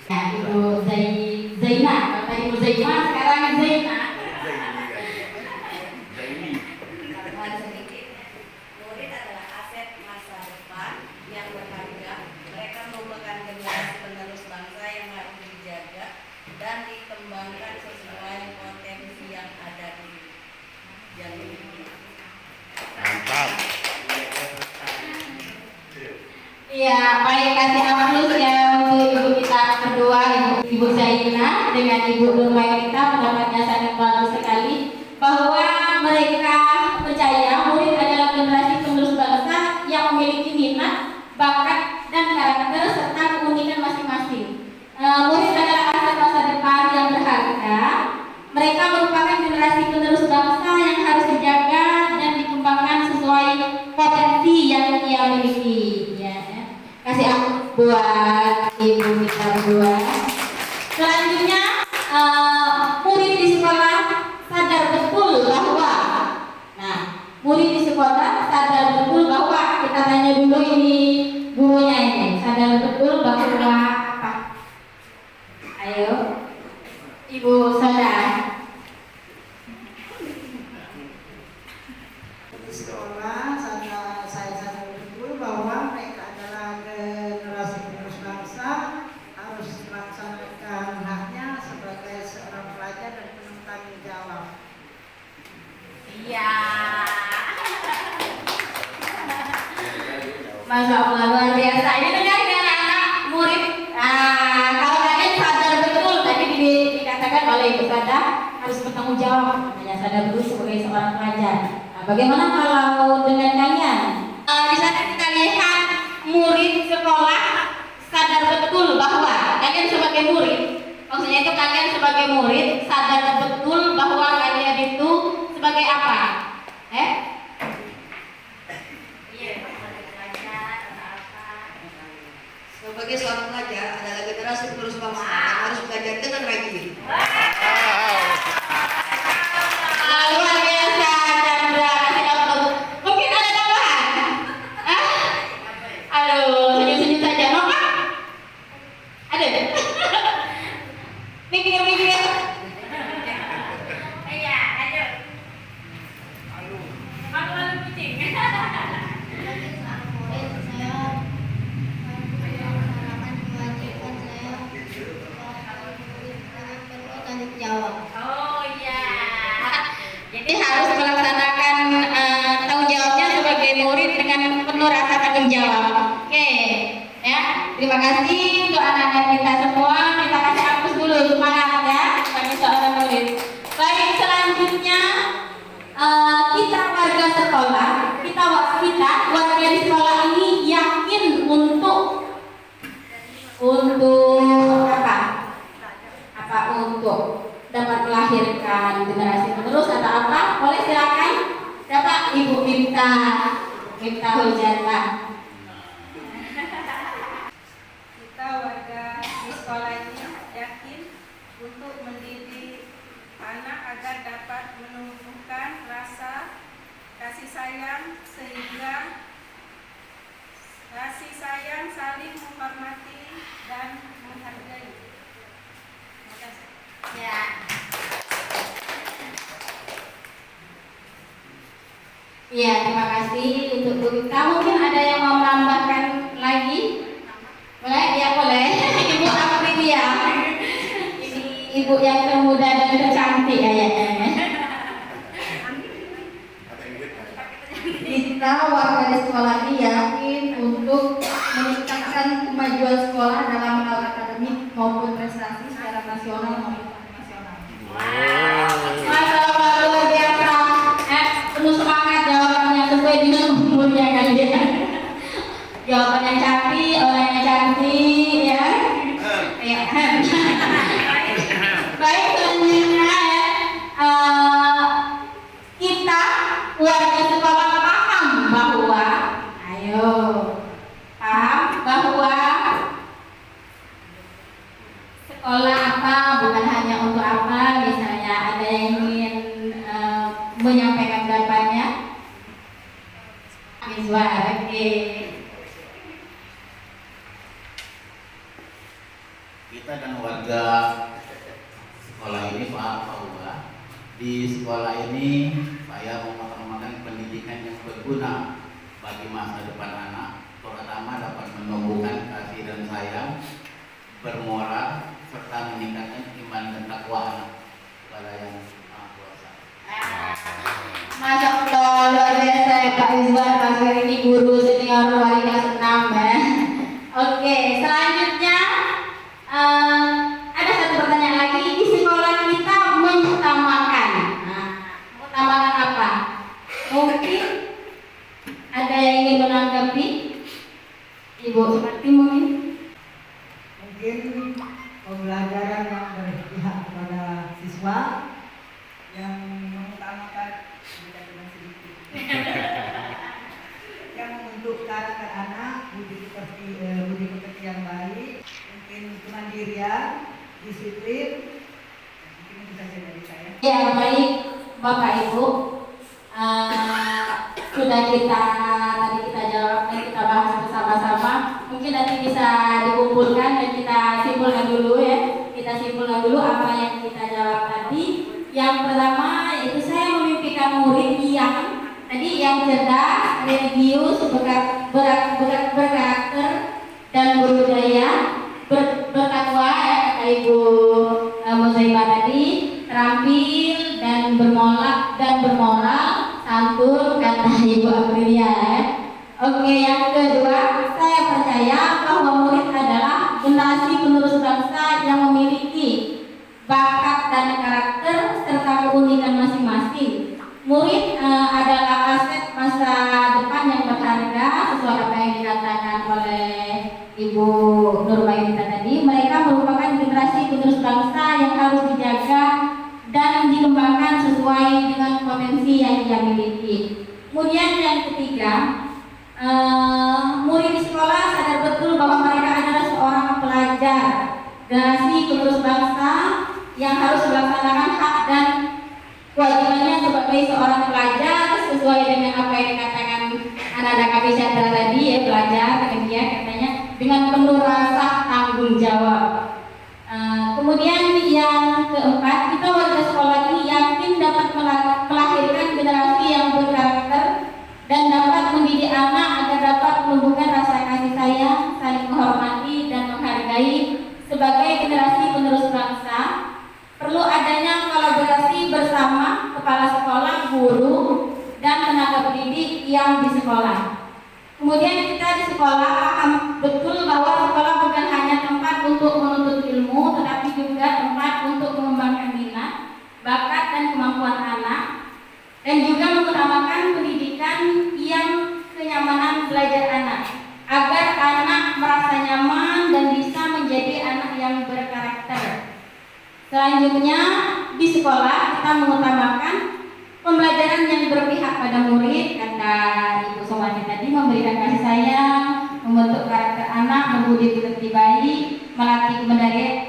A: Ya, Ibu Zaina. Kalau tadi Ibu Zaina, sekarang Zaina.
F: Tambahan sedikit, murid adalah aset masa depan yang berharga. Mereka merupakan generasi penerus bangsa yang harus dijaga dan dikembangkan sesuai potensi yang ada di yang dimiliki.
H: Mantap.
A: Iya, baik, kasih aplaus ya untuk Ibu kita berdua, Ibu Zaina dengan Ibu Nur Mayunita. Pendapatnya sangat bagus sekali bahwa mereka percaya murid adalah generasi penerus bangsa yang memiliki minat, bakat, dan karakter serta keunikan masing-masing. Murid adalah aset masa depan yang berharga buat Ibu Mita berdua. Selanjutnya murid di sekolah sadar betul bahwa, nah murid di sekolah sadar betul bahwa, kita tanya dulu ini gurunya ini, sadar betul bahwa apa? Ayo, Ibu sadar.
G: Di sekolah saya sadar betul bahwa mereka adalah generasi penerus bangsa, harus melaksanakan haknya sebagai seorang pelajar dan penuh tanggung jawab.
D: Iya.
A: Masya Allah, luar biasa. Ini terkait dengan anak murid. Kalau kalian sadar betul, tadi dikatakan oleh Ibu Sada harus bertanggung jawab, hanya sadar betul sebagai seorang pelajar. Nah, bagaimana kalau dengan kalian? Di sana kita lihat murid sekolah sadar betul bahwa kalian sebagai murid, maksudnya itu kalian sebagai murid sadar betul bahwa kalian itu sebagai apa?
F: Sebagai seorang pelajar adalah generasi penerus bangsa yang harus belajar dengan rajin.
A: Luar biasa, Chandra. Mungkin ada tambahan? Aduh, senyum-senyum saja. Mau Pak? Ada? Mikir-mikir.
D: Iya, ayo. Malu-malu kucing. Oh iya.
A: Jadi harus melaksanakan tanggung jawabnya sebagai murid dengan penuh rasa tanggung jawab. Oke, ya. Terima kasih untuk anak-anak kita semua. Kita kasih hapus dulu semangat ya bagi seorang murid. Baik, selanjutnya kita warga sekolah, kita warga di sekolah ini yakin untuk apa? Untuk dapat melahirkan generasi penerus atau apa? Boleh silakan. Siapa? Ibu Mita Hujata.
I: Kita warga di sekolah ini yakin untuk mendidik anak agar dapat menumbuhkan rasa kasih sayang sehingga kasih sayang saling menghormati dan menghargai.
D: Ya.
A: Iya, terima kasih untuk Bu Mita. Mungkin ada yang mau menambahkan lagi? Boleh? Ya boleh. Ibu Aprilia. Ini ibu yang termuda dan tercantik kayaknya. Kita warga di sekolah ini yakin untuk meningkatkan kemajuan sekolah dalam hal akademik maupun prestasi secara nasional maupun internasional. Masya Allah, luar biasa. Penuh semangat jawabannya sesuai dengan umurnya kalian. Jawabannya cantik, orangnya cantik, ya. Baik, selanjutnya kita warga sekolah paham bahwa sekolah apa bukan hanya untuk apa, misalnya ada yang ingin menyampaikan pendapatnya. Miswar, oke.
H: Kita dan warga sekolah ini paham bahwa di sekolah ini saya mengutamakan pendidikan yang berguna bagi masa depan anak, terutama dapat menumbuhkan kasih dan sayang, bermoral, serta meningkatkan iman dan takwa anak kepada yang Maha Kuasa.
A: Masya Allah, luar biasa ya Pak Miswar. Pak Miswar ini guru senior wali kelas 6 ya. Oke, selanjutnya ada satu pertanyaan lagi. Di sekolah kita mengutamakan mengutamakan apa? Mungkin ada yang ingin menanggapi? Ibu seperti mungkin
G: pembelajaran yang berpihak kepada siswa, yang mengutamakan yang membentuk karakter anak, budi pekerti yang baik, mungkin kemandirian, disiplin. Mungkin itu saja dari saya.
A: Ya, baik Bapak Ibu. Sudah tadi kita jawab dan kita bahas bersama-sama. Mungkin nanti bisa dikumpulkan dan kita simpulkan dulu ya. Kita simpulkan dulu apa yang kita jawab tadi. Yang pertama yaitu saya memimpikan murid yang cerdas, religius, berkarakter dan berbudaya, bertakwa ya kata Ibu Muzaimah tadi, terampil dan bermoral, santun kata Ibu Aprilia ya. Oke, yang kedua, saya percaya bahwa murid adalah generasi penerus bangsa yang memiliki bakat dan karakter serta keunikan masing-masing. Murid adalah aset masa depan yang berharga sesuai apa yang dikatakan oleh Ibu Nurmaidita tadi. Mereka merupakan generasi penerus bangsa yang harus dijaga dan dikembangkan sesuai dengan potensi yang dia miliki. Kemudian yang ketiga, murid di sekolah sadar betul bahwa mereka adalah seorang pelajar, generasi penerus bangsa yang harus melaksanakan hak dan kewajibannya sebagai seorang pelajar sesuai dengan apa yang dikatakan anak-anak Kami Chandra tadi ya, pelajar dia katanya dengan penuh rasa tanggung jawab. Kemudian yang keempat, kita warga sekolah ini yakin dapat melahirkan generasi yang berkarakter dan dapat mendidik anak agar dapat menumbuhkan rasa kasih sayang, saling menghormati dan menghargai. Sebagai generasi penerus bangsa, perlu adanya kolaborasi bersama kepala sekolah, guru, dan tenaga pendidik yang di sekolah. Kemudian kita di sekolah paham betul bahwa sekolah bukan hanya tempat untuk menuntut ilmu, tetapi juga tempat untuk mengembangkan minat, bakat, dan kemampuan anak, dan juga mengutamakan pendidikan yang kenyamanan belajar anak, agar anak merasa nyaman dan bisa menjadi anak yang berkarakter. Selanjutnya di sekolah kita mengutamakan pembelajaran yang berpihak pada murid, kata Ibu Somati tadi, memberikan kasih sayang, membentuk karakter anak, berbudi pekerti baik, melatih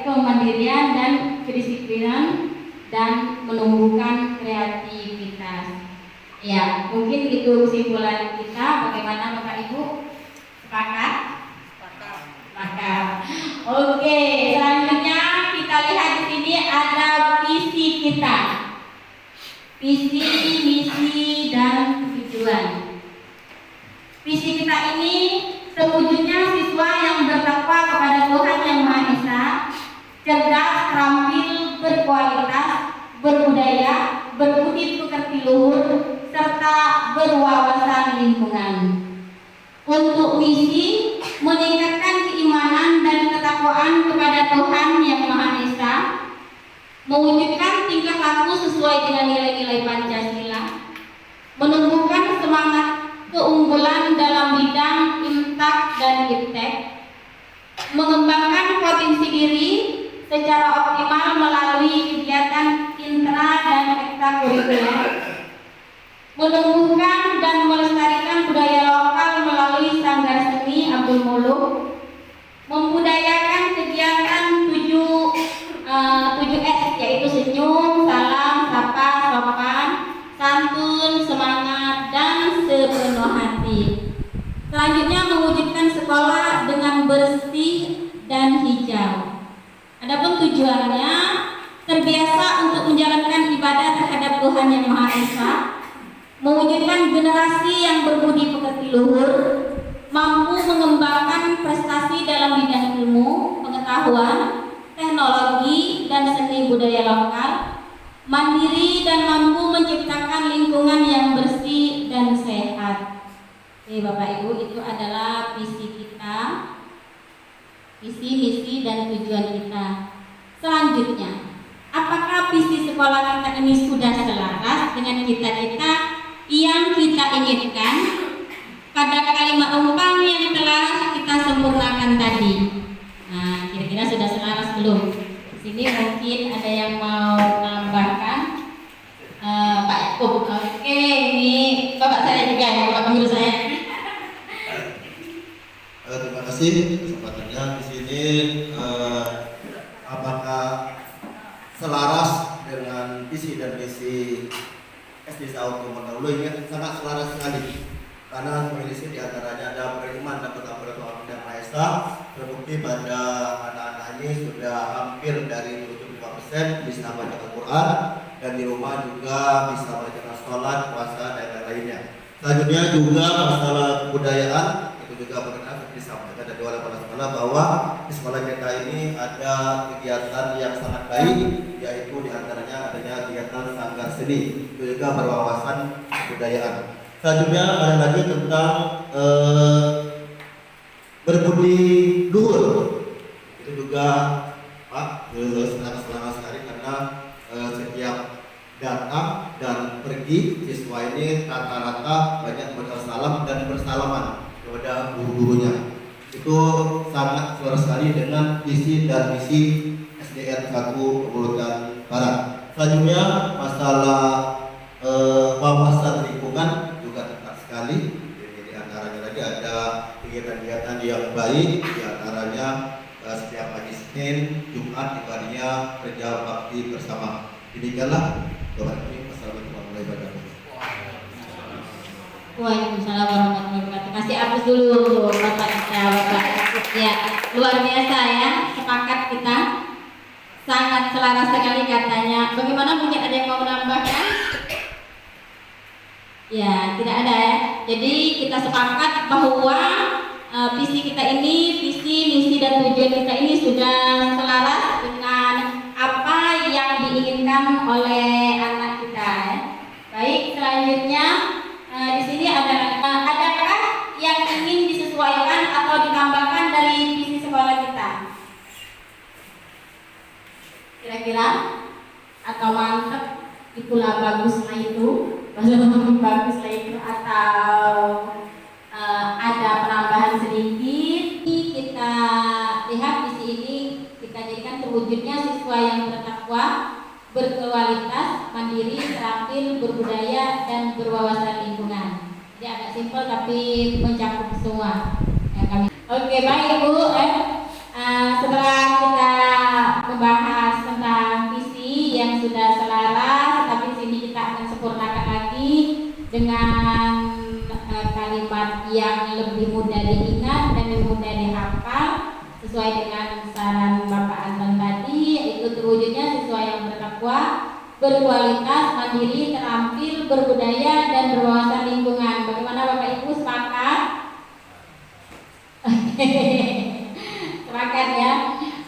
A: kemandirian dan kedisiplinan, dan menumbuhkan kreativitas. Ya, mungkin itu kesimpulan kita. Bagaimana Bapak Ibu? Sepakat? Sepakat. Oke, selanjutnya kita lihat di sini ada visi kita. Visi, misi, dan tujuan. Visi kita ini sewujudnya siswa yang bertakwa kepada Tuhan Yang Maha Esa, cerdas, terampil, berkualitas, berbudaya, berbudi pekerti luhur, serta berwawasan lingkungan. Untuk misi, meningkatkan keimanan dan ketakwaan kepada Tuhan Yang Maha Esa, mewujudkan tingkah laku sesuai dengan nilai-nilai Pancasila, menumbuhkan semangat keunggulan dalam bidang intak dan iptek, mengembangkan potensi diri secara optimal melalui kegiatan intra dan ekstrakurikuler, menumbuhkan dan melestarikan budaya lokal melalui Sanggar Seni Abdul Muluk, membudayakan kegiatan 7S, yaitu senyum, salam, sapa, sopan, santun, semangat, dan sepenuh hati. Selanjutnya mewujudkan sekolah dengan bersih dan hijau. Adapun tujuannya, terbiasa untuk menjalankan ibadah terhadap Tuhan Yang Maha Esa, mewujudkan generasi yang berbudi pekerti luhur, mampu mengembangkan prestasi dalam bidang ilmu, pengetahuan, teknologi, dan seni budaya lokal, mandiri dan mampu menciptakan lingkungan yang bersih dan sehat. Oke Bapak Ibu, itu adalah visi kita, visi, misi, dan tujuan kita. Selanjutnya, apakah visi sekolah kita ini sudah selaras dengan cita-cita yang kita inginkan pada kalimat umpang yang telah kita sempurnakan tadi? Nah, kira-kira sudah selaras belum? Di sini mungkin ada yang mau menambahkan. Pak Yakub, oke, ini bapak saya juga ya, bapak pemilu saya.
J: kasih kesempatannya. Di sini apakah selaras dengan visi dan misi SD Sauku Mendahulu? Ini sangat selaras sekali. Karena memiliki di antaranya ada beriman dan bertakwa kepada Allah Yang Maha Esa. Terbukti pada anak-anak ini sudah hampir dari 75% bisa baca Al-Quran, dan di rumah juga bisa melakukan sholat, puasa, dan lain-lainnya. Selanjutnya juga masalah kebudayaan itu juga berkenaan disampaikan dari oleh para sekolah bahwa di sekolah kita ini ada kegiatan yang sangat baik, yaitu diantaranya adanya kegiatan sanggar seni, itu juga berwawasan kebudayaan. Selanjutnya ada lagi tentang berbudi luhur, itu juga Pak sangat sekali karena setiap datang dan pergi siswa ini rata-rata banyak bersalam dan bersalaman kepada guru-gurunya. Itu sangat selaras sekali dengan visi dan misi SDN 1 Pemulutan Barat. Selanjutnya masalah wawasan lingkungan juga tepat sekali. Di antaranya lagi ada kegiatan-kegiatan yang baik, di antaranya setiap pagi Senin, Jumat ibadahnya kerja bakti bersama. Demikianlah doa ini. Wassalamualaikum warahmatullahi wabarakatuh.
A: Waalaikumsalam warahmatullahi wabarakatuh. Kasih aplaus dulu untuk Bapak kita, Bapak. Ya, luar biasa ya, sepakat kita. Sangat selaras sekali katanya. Bagaimana, mungkin ada yang mau menambahkan? Ya, tidak ada ya. Jadi kita sepakat bahwa visi kita ini, visi, misi dan tujuan kita ini sudah selaras dengan apa yang diinginkan oleh anak kita ya. Baik, selanjutnya di sini adakah yang ingin disesuaikan atau ditambahkan dari visi sekolah kita? Kira-kira atau mantep itulah baguslah itu, baguslah itu, atau ada penambahan sedikit. Kita lihat visi ini kita jadikan terwujudnya siswa yang bertakwa, berkualitas, mandiri, terampil, berbudaya, dan berwawasan lingkungan. Jadi agak simpel tapi mencakup semua. Ya, kami. Oke, baik Ibu. Setelah kita membahas tentang visi yang sudah selaras, tapi di sini kita akan sempurnakan lagi dengan kalimat yang lebih mudah diingat dan lebih mudah dihafal sesuai dengan saran Bapak Anton tadi, yaitu terwujudnya siswa yang bertakwa, berkualitas, mandiri, terampil, berbudaya, dan berwawasan lingkungan. Bagaimana Bapak Ibu, sepakat? Sepakat ya.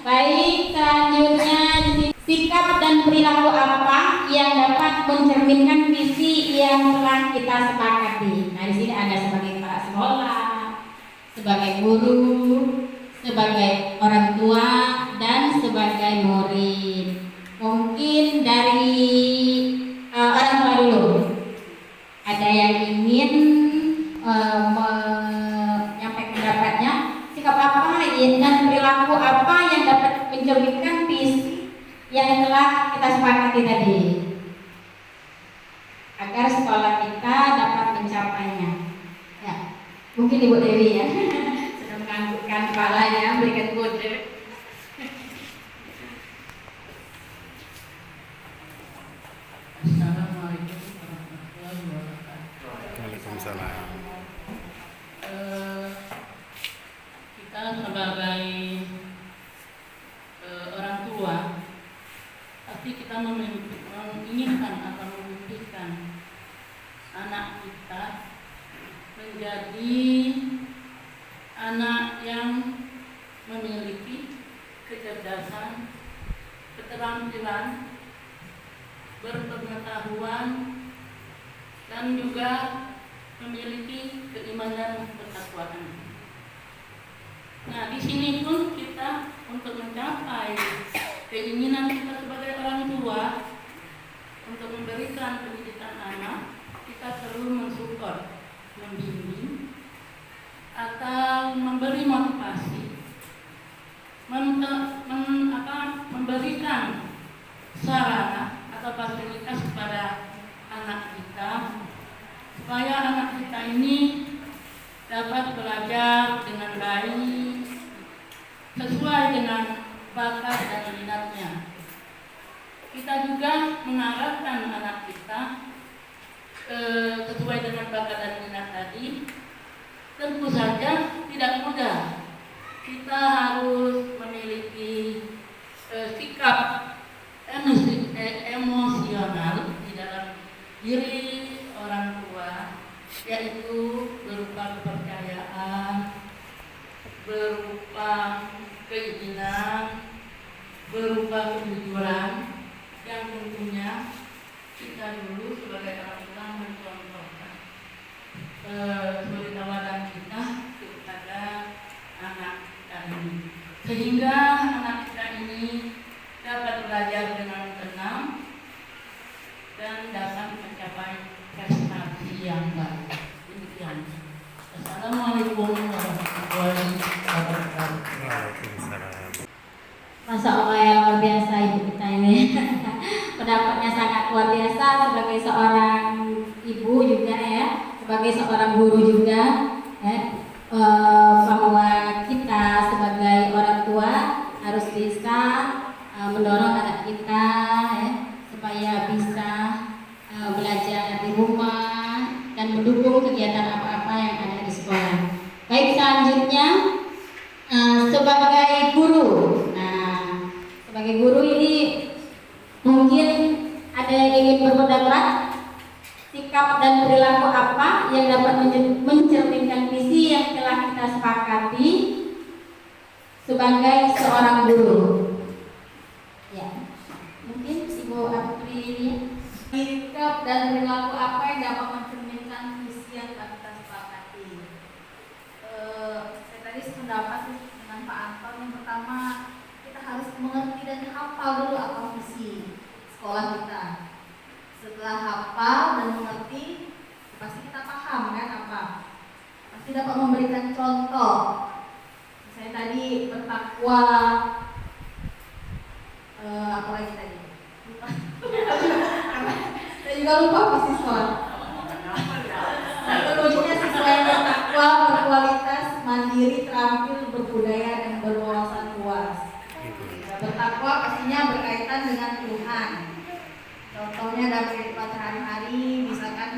A: Baik, selanjutnya di sini sikap dan perilaku apa yang dapat mencerminkan visi yang telah kita sepakati. Nah, di sini ada sebagai kepala sekolah, sebagai guru, sebagai orang tua, dan sebagai murid. Mungkin dari orang tua dulu. Ada yang ingin menyampaikan pendapatnya, sikap apa dan perilaku apa yang dapat mencerminkan visi yang telah kita sepakati tadi, agar sekolah kita dapat mencapainya. Ya, mungkin Ibu Dewi ya, sudah menganggukkan kepalanya, berikan kode.
E: Assalamualaikum warahmatullahi wabarakatuh.
K: Waalaikumsalam.
E: Kita sebagai orang tua, pasti kita menginginkan atau memimpikan anak kita menjadi anak yang memiliki kecerdasan, keterampilan, berpengetahuan, dan juga memiliki keimanan ketakwaan. Nah, di sini pun kita untuk mencapai keinginan kita sebagai orang tua untuk memberikan pendidikan anak, kita perlu mensupport, membimbing, atau memberi motivasi, memberikan sarana atau fasilitas kepada anak kita supaya anak kita ini dapat belajar dengan baik, sesuai dengan bakat dan minatnya. Kita juga mengarahkan anak kita sesuai dengan bakat dan minat tadi. Tentu saja tidak mudah. Kita harus memiliki sikap emosional di dalam diri orang tua, yaitu berupa kepercayaan, berupa keinginan, berupa kejujuran, yang tentunya kita dulu sebagai orang tua mencontohkan suri tauladan kita kepada anak kita ini, sehingga anak kita ini dapat belajar dengan tenang dan dapat mencapai prestasi yang baik. Demikian. Assalamualaikum warahmatullahi wabarakatuh.
A: Masya Allah ya, luar biasa ibu kita ini. Pendapatnya sangat luar biasa sebagai seorang ibu juga ya, sebagai seorang guru juga ya, bahwa kita sebagai orang tua harus bisa mendorong anak kita ya, supaya bisa belajar di rumah dan mendukung kegiatan apa-apa yang ada di sekolah. Baik, selanjutnya sebagai guru. Nah, sebagai guru ini mungkin ada yang ingin berpendapat sikap dan perilaku apa yang dapat mencerminkan visi yang telah kita sepakati sebagai seorang guru. Ya, mungkin Ibu Apri, sikap dan perilaku apa yang dapat mencerminkan visi yang telah kita sepakati. Saya tadi sependapat dengan Pak Anton. Yang pertama, kita harus mengerti dan hafal dulu apa visi sekolah kita. Setelah hafal dan mengerti, pasti kita paham kan apa. Pasti dapat memberikan contoh. Saya tadi bertakwa, apa lagi tadi? Lupa. Saya juga lupa pasti soal. Selanjutnya siswa yang bertakwa, berkualitas, mandiri, terampil, berbudaya dan berwawasan luas. Bertakwa pastinya berkaitan dengan Tuhan. Contohnya dalam kehidupan sehari-hari, misalkan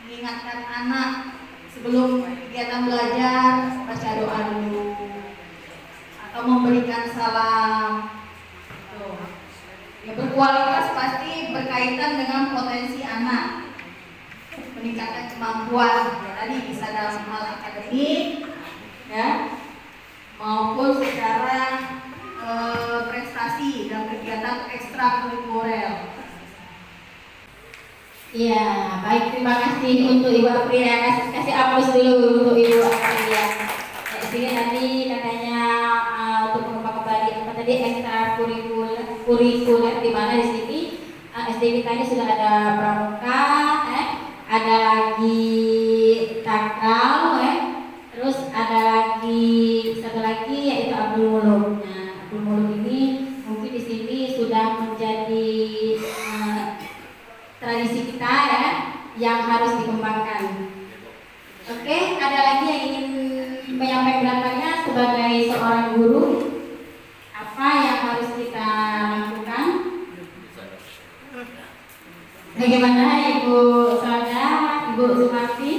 A: mengingatkan anak sebelum kegiatan belajar baca doa dulu, atau memberikan salam. Ya, berkualitas pasti berkaitan dengan potensi anak, meningkatkan kemampuan. Ya, tadi bisa dalam hal akademik, ya, maupun secara prestasi dan kegiatan ekstrakurikuler. Iya, baik, terima kasih untuk Ibu Apri ya. Kasih aplaus dulu untuk Ibu Apri ya. Jadi tadi katanya untuk mengembangkan kembali apa tadi ekstrakurikuler, di mana di sini SD kita ini sudah ada pramuka, ada lagi takraw, terus ada lagi satu lagi yaitu Abdul Muluk. Nah, Abdul Muluk ini mungkin di sini sudah menjadi tradisi kita ya, yang harus dikembangkan. Oke, ada lagi yang ingin menyampaikan pendapatnya sebagai seorang guru, apa yang harus kita lakukan? Bagaimana Ibu Saudara, Ibu Sumarti?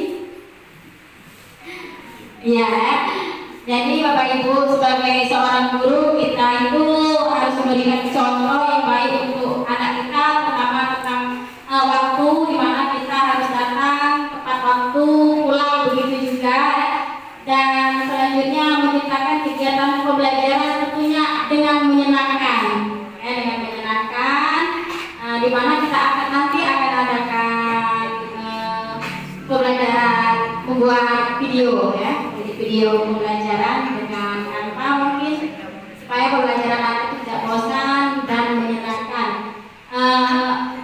A: Iya, jadi Bapak Ibu sebagai seorang guru, kita itu harus memberikan contoh yang baik untuk anak kita, terutama tentang waktu, di mana kita harus datang tepat waktu, pulang begitu juga, dan selanjutnya menciptakan kegiatan pembelajaran tentunya dengan menyenangkan, dengan menyenangkan, di mana kita nanti akan adakan pembelajaran membuat video ya, jadi video pembelajaran dengan apa mungkin supaya pembelajaran anak tidak bosan dan menyenangkan.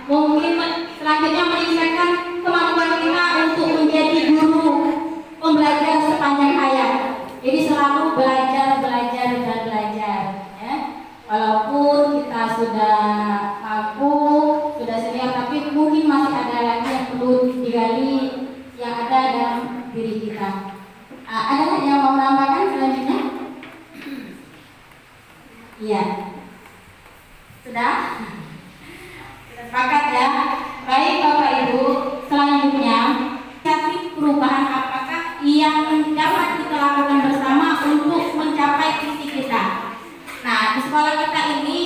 A: Mungkin selanjutnya meningkatkan kemampuan kita untuk menjadi guru pembelajar sepanjang hayat. Jadi selalu belajar ya. Walaupun kita sudah mampu, sudah senior, tapi mungkin masih ada lagi yang perlu digali yang ada dalam diri kita. Ada yang mau menambahkan selanjutnya? Iya. Sudah? Kita sepakat ya. Baik Bapak Ibu, selanjutnya inisiatif perubahan apakah yang dapat kita lakukan bersama untuk mencapai visi kita? Nah, di sekolah kita ini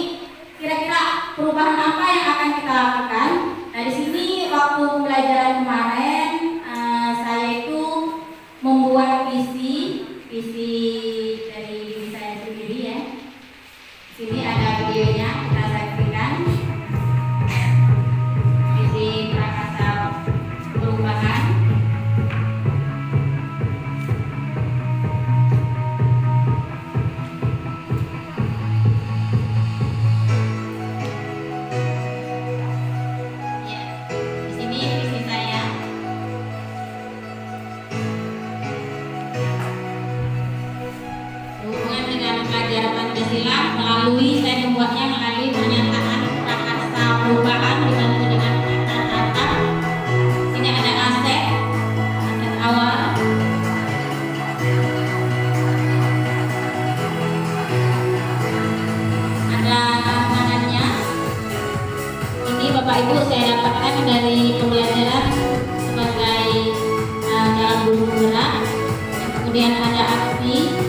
A: kira-kira perubahan apa yang akan kita lakukan? Nah, di sini waktu pembelajaran kemarin saya itu membuat visi dari diri saya sendiri ya. Sini ada videonya, kita saksikan. Visi Prakarsa Perubahan. Ya, di sini visi saya. Hubungan dengan pelajaran Pancasila saya membuatnya melalui pernyataan prakarsa perubahan dibantu dengan kata-kata. Sini ada aset awal, ada manannya. Ini Bapak Ibu saya dapatkan dari pembelajaran sebagai dalam guru penggerak. Kemudian ada aksi.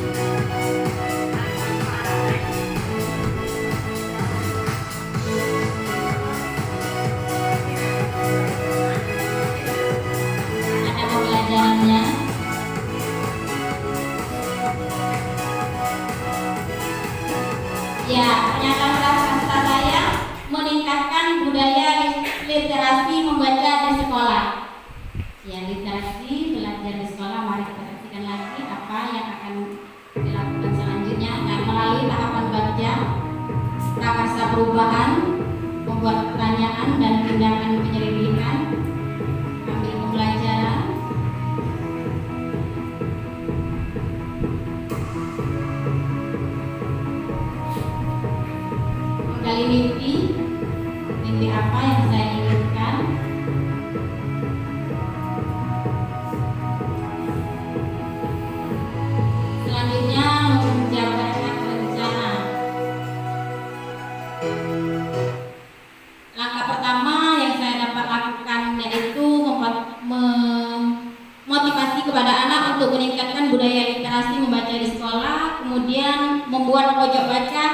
A: Pembelajarannya ya, pernyataan prakarsa saya meningkatkan budaya literasi membaca di sekolah. Ya, literasi belajar di sekolah. Mari kita saksikan lagi apa yang akan dilakukan selanjutnya. Dan melalui tahapan baca prakarsa perubahan, membuat pertanyaan dan tindakan penyelidikan, ambil pembelajaran. Menggali mimpi apa yang saya inginkan. Selanjutnya menjabarkan rencana. Langkah pertama yang saya dapat lakukan yaitu memotivasi kepada anak untuk meningkatkan budaya literasi membaca di sekolah, kemudian membuat pojok baca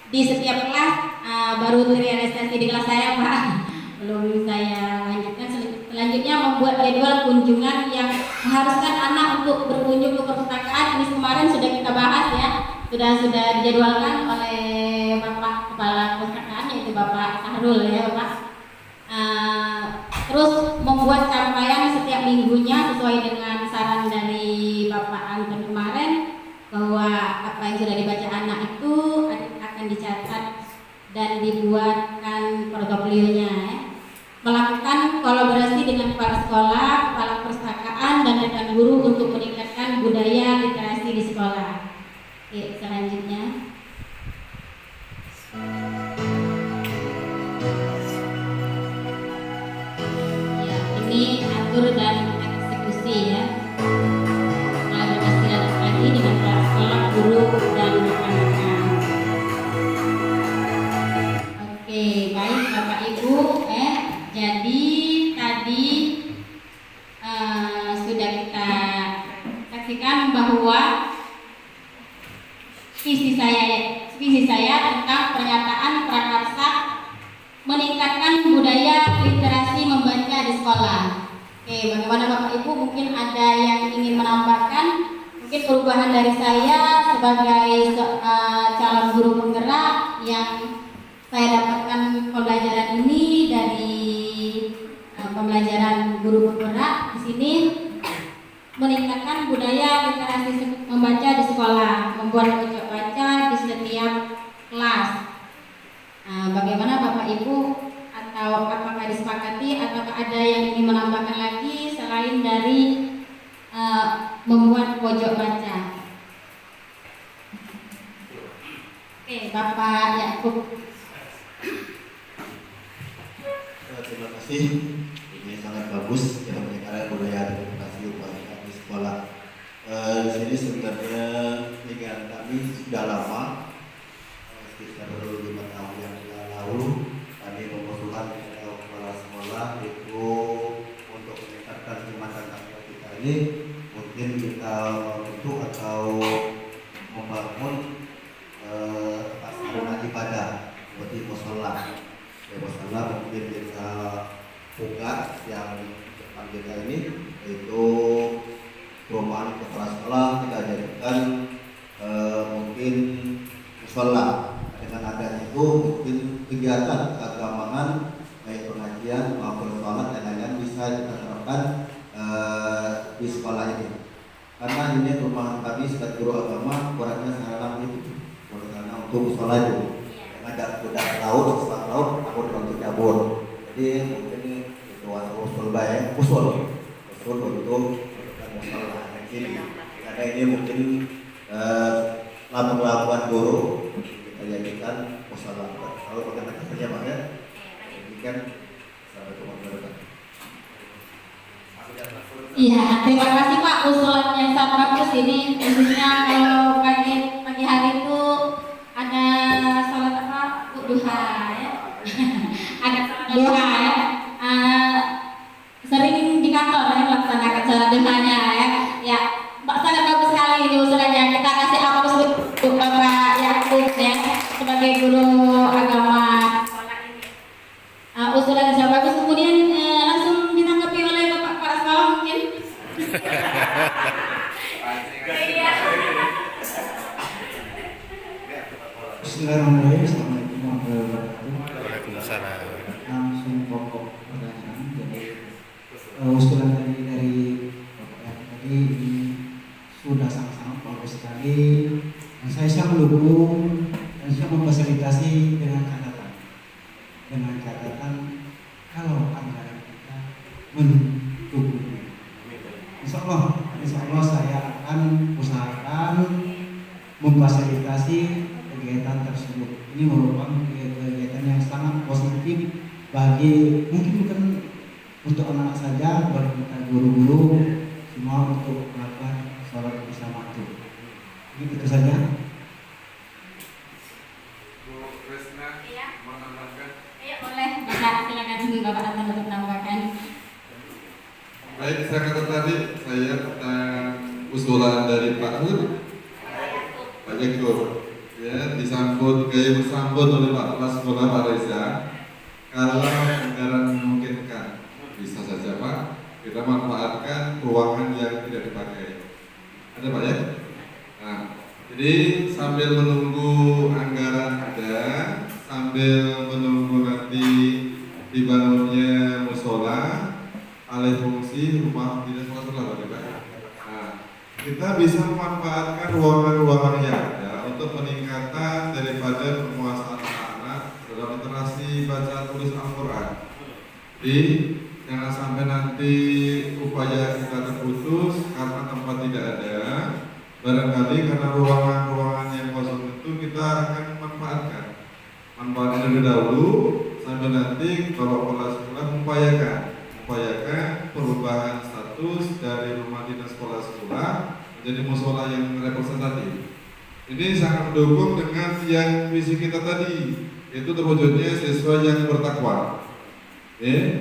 A: di setiap kelas. Baru terrealisasi di kelas saya Pak, belum saya lanjutkan. Selanjutnya membuat jadwal kunjungan yang mengharuskan anak untuk berkunjung ke perpustakaan. Ini kemarin sudah kita bahas ya, sudah dijadwalkan oleh Bapak Kepala Perpustakaan yaitu Bapak Sahrul ya Bapak. Terus membuat capaian setiap minggunya sesuai dengan saran dari Bapak Anton kemarin, bahwa apa yang sudah dibaca anak itu akan dicatat dan dibuatkan portofolionya ya. Melakukan kolaborasi dengan kepala sekolah, kepala perpustakaan dan rekan guru untuk meningkatkan budaya literasi di sekolah. Oke, selanjutnya ya, ini atur dan eksekusi ya. Kolaborasi lagi dengan kepala sekolah, guru dan rekan-rekan. Oke, baik Bapak Ibu, jadi tadi sudah kita saksikan bahwa visi saya tentang pernyataan prakarsa meningkatkan budaya literasi membaca di sekolah. Oke, bagaimana Bapak Ibu, mungkin ada yang ingin menambahkan? Mungkin perubahan dari saya sebagai calon guru penggerak yang saya dapatkan pembelajaran ini dari pembelajaran guru penggerak di sini, meningkatkan budaya literasi membaca di sekolah, membuat pojok baca di setiap kelas. Bagaimana Bapak Ibu, atau apakah disepakati atau ada yang ingin menambahkan lagi selain dari membuat pojok baca? Oke, Bapak Yakub.
J: Terima kasih. Ini sangat bagus ya, peningkatan budaya literasi membaca di sekolah. Di sini sebenarnya dengan kami sudah lama mungkin kita bentuk atau membangun sarana ibadah seperti musola. Musola mungkin kita buka yang depan kita ini, yaitu perumahan kepala sekolah kita jadikan mungkin musola. Dengan adanya itu mungkin kegiatan keagamaan baik pengajian maupun sholat dan lain-lain bisa kita terapkan di sekolah ini. Karena ini rumah kami sebagai guru agama kurangnya sarana itu, karena untuk musola itu ada kuda laut, setelah laut, aku untuk dapur. Jadi mungkin itu usul baik, usul untuk musola. Karena ini mungkin laporan guru kita jadikan musola. Kalau bagaimana saja Pak ya? Ini kan
A: Iya, terima kasih Pak usulan yang sangat bagus ini. Khususnya kalau pagi hari itu ada sholat apa? Duha ya. Ada duha ya. Sering di kantor ya melaksanakan sholat duhanya ya. Ya, Pak sangat bagus sekali ini usulannya. Kita kasih aplaus untuk Bapak Yakub ya sebagai guru agama. Usulan yang sangat bagus. Kemudian langsung ditanggapi oleh Bapak Kepala Sekolah mungkin.
B: Bismillahirrahmanirrahim. Assalamualaikum warahmatullahi wabarakatuh.
K: Waalaikumsalam.
B: Langsung pokok pertanyaan. Jadi usulan dari Bapak yang tadi ini sudah sangat-sangat bagus sekali. Dan saya siap mendukung dan siap memfasilitasi dengan catatan kalau anggaran kita mendukung. Insya Allah saya akan usahakan memfasilitasi kegiatan tersebut. Ini merupakan kegiatan yang sangat positif bagi mungkin bukan untuk anak-anak saja, bagi kita guru-guru semua untuk melakukan sholat bersama itu. Itu saja.
C: Bu Krisna menambahkan.
A: Iya boleh, Bapak silakan Bapak Anton untuk menambahkan.
C: Baik, saya kata tadi saya tentang usulan dari Pak Yakub ya disambut oleh Pak Kepala Sekolah Pak Reza. Kalau anggaran memungkinkan bisa saja Pak kita manfaatkan ruangan yang tidak dipakai. Ada Pak ya? Nah, jadi sambil menunggu anggaran ada, sambil menunggu nanti dibangunnya musola alih fungsi rumah dinas sekolah Pak. Nah, kita bisa memanfaatkan ruangan-ruangan yang ada untuk peningkatan daripada penguasaan anak dalam literasi baca tulis Al-Quran. Jadi jangan sampai nanti upaya kita terputus karena tempat tidak ada. Barangkali karena ruangan-ruangan yang kosong itu kita akan manfaatkan terlebih dahulu sambil nanti Bapak Kepala Sekolah mengupayakan perubahan status dari rumah dinas kepala sekolah menjadi musola yang representatif. Ini sangat mendukung dengan yang visi kita tadi, yaitu terwujudnya siswa yang bertakwa.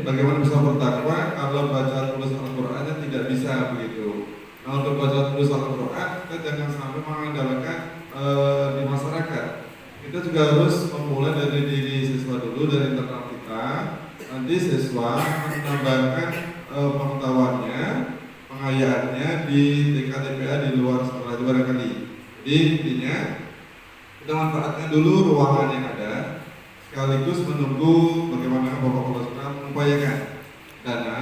C: Bagaimana bisa bertakwa kalau baca tulis Al-Quran tidak bisa begitu. Nah, untuk baca tulis Al-Quran kita jangan sampai mengandalkan di masyarakat. Kita juga harus memulai dari diri siswa dulu, dari internal kita. Nanti siswa menambahkan pengetahuannya, pengayaannya di TK-TPA di luar sekolah itu barangkali. Jadi intinya kita manfaatkan dulu ruangan yang ada, sekaligus menunggu bagaimana Bapak Kepala Sekolah mengupayakan dana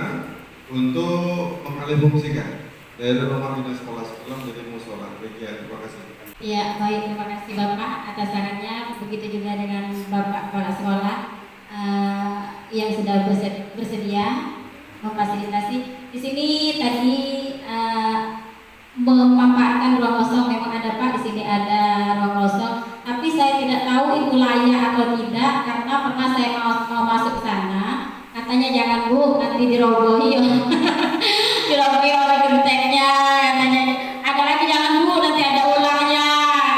C: untuk mengalihfungsikan dari rumah dinas kepala sekolah menjadi musola. Terima kasih.
A: Iya baik, terima kasih Bapak atas sarannya. Begitu juga dengan Bapak Kepala Sekolah yang sudah bersedia memfasilitasi. Di sini tadi memanfaatkan ruang kosong memang ada Pak, di sini ada ruang kosong. Tapi saya tidak tahu itu layak atau tidak karena pernah saya mau masuk sana, katanya jangan Bu, nanti dirobohi. Dirobohi oleh genteknya, katanya. Ada lagi jangan Bu, nanti ada ulangnya,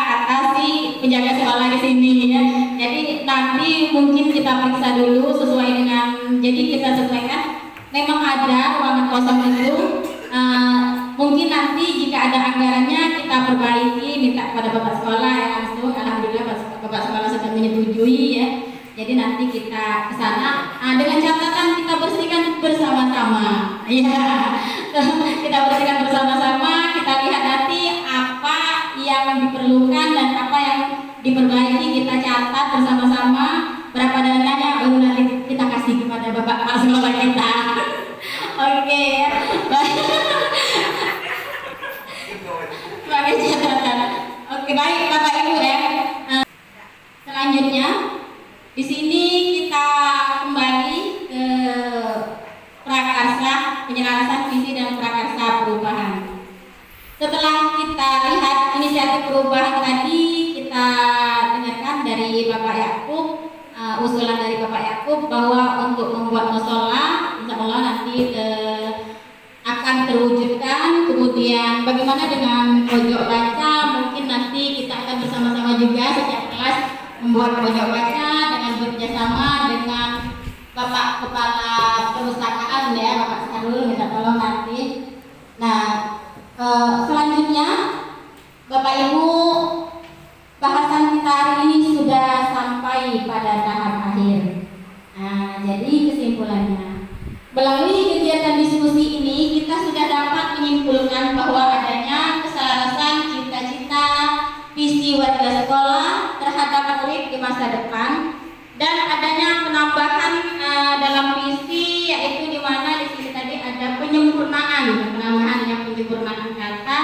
A: kata si penjaga sekolah di sini ya. Jadi nanti mungkin kita periksa dulu sesuai dengan, jadi kita sesuaikan. Memang ada ruangan kosong itu, mungkin
K: nanti jika ada anggarannya kita perbaiki, minta kepada Bapak Sekolah ya langsung. Alhamdulillah Bapak Sekolah sudah menyetujui ya. Jadi nanti kita ke sana dengan catatan kita bersihkan bersama-sama. Iya. Kita bersihkan bersama-sama, kita lihat nanti apa yang diperlukan dan apa yang diperbaiki, kita catat bersama-sama berapa dananya, baru nanti kita kasih kepada Bapak Sekolah kita. Oke ya. Sebagai catatan. Oke, baik Bapak Ibu ya. Selanjutnya di sini kita kembali ke prakarsa penyelarasan visi dan prakarsa perubahan. Setelah kita lihat inisiatif perubahan tadi, kita dengarkan dari Bapak Yakub, usulan dari Bapak Yakub bahwa untuk membuat musola, insya Allah nanti akan terwujudkan. Kemudian bagaimana dengan pojok baca, mungkin nanti kita akan bersama-sama juga setiap kelas membuat pojok baca dengan bekerjasama dengan Bapak Kepala Perpustakaan ya, Bapak Sarul, minta tolong nanti. Nah, selanjutnya Bapak Ibu, bahasan kita hari ini sudah sampai pada tahap akhir. Nah, jadi kesimpulannya, melalui kegiatan diskusi ini kita sudah dapat menyimpulkan bahwa adanya keselarasan cita-cita visi warga sekolah terhadap murid di masa depan, dan adanya penambahan dalam visi, yaitu di mana di sini tadi ada penyempurnaan, penambahan yang penyempurnaan kata,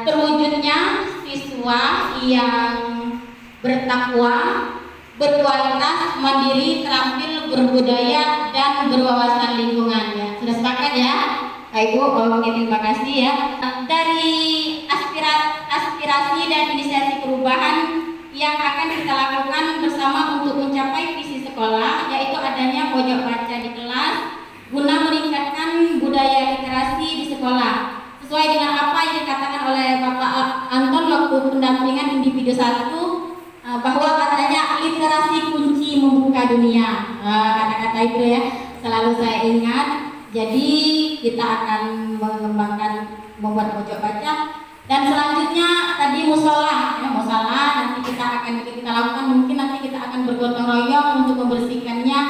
K: terwujudnya siswa yang bertakwa, berkualitas, mandiri, terampil, berbudaya, dan berwawasan lingkungan ya. Sudah sepakat ya Pak Ibu? Oke, terima kasih ya. Dari aspirasi dan inisiasi perubahan yang akan kita lakukan bersama untuk mencapai visi sekolah, yaitu adanya pojok baca di kelas guna meningkatkan budaya literasi di sekolah. Sesuai dengan apa yang dikatakan oleh Bapak Anton waktu pendampingan individu 1, bahwa katanya literasi kunci membuka dunia. Kata-kata itu ya selalu saya ingat. Jadi kita akan mengembangkan membuat pojok baca. Dan selanjutnya tadi musola, ya, musola nanti kita lakukan, mungkin nanti kita akan bergotong royong untuk membersihkannya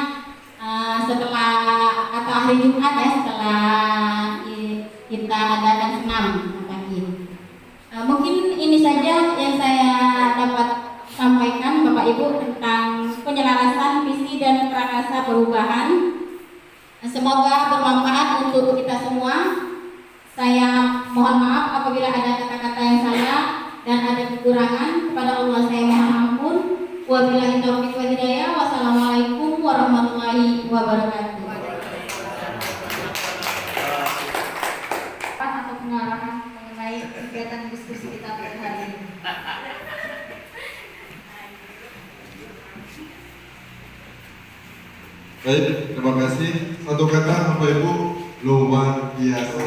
K: setelah atau hari Jumat ya, setelah kita adakan senam pagi. Mungkin ini saja yang saya dapat sampaikan Bapak Ibu tentang penyelarasan visi dan prakarsa perubahan. Semoga bermanfaat untuk kita semua. Saya mohon maaf apabila ada kata-kata yang salah dan ada kekurangan. Kepada Allah saya mohon ampun. Wabillahi taufiq wal hidayah. Wassalamualaikum warahmatullahi wabarakatuh.
A: Atau pengarahan mengenai kegiatan diskusi kita pada hari ini.
C: Baik, terima kasih. Satu kata Bapak Ibu, luar biasa.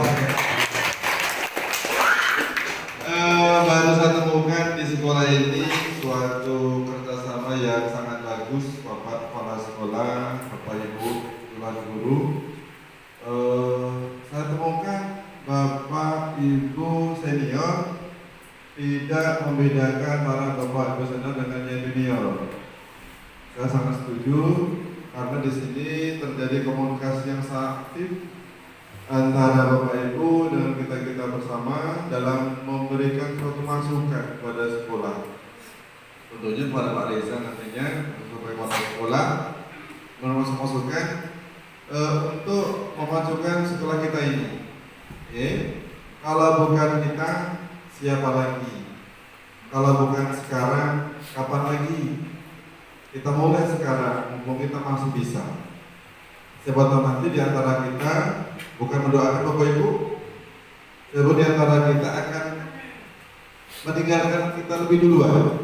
C: Baru saya temukan di sekolah ini suatu kerjasama yang sangat bagus, Bapak Kepala Sekolah, Bapak Ibu, tuan guru. Saya temukan Bapak Ibu senior tidak membedakan para Bapak Ibu senior dengan yang junior. Saya sangat setuju karena di sini terjadi komunikasi yang sangat aktif antara Bapak Ibu dan kita bersama dalam memberikan suatu masukan kepada sekolah. Tentunya kepada Pak Reza nantinya untuk kepala sekolah masukan untuk memajukan sekolah kita ini. Kalau bukan kita, siapa lagi? Kalau bukan sekarang, kapan lagi? Kita mulai sekarang, mumpung kita masih bisa. Siapa tahu nanti di antara kita bukan mendoakan Bapak Ibu, siapa di antara kita akan meninggalkan kita lebih duluan.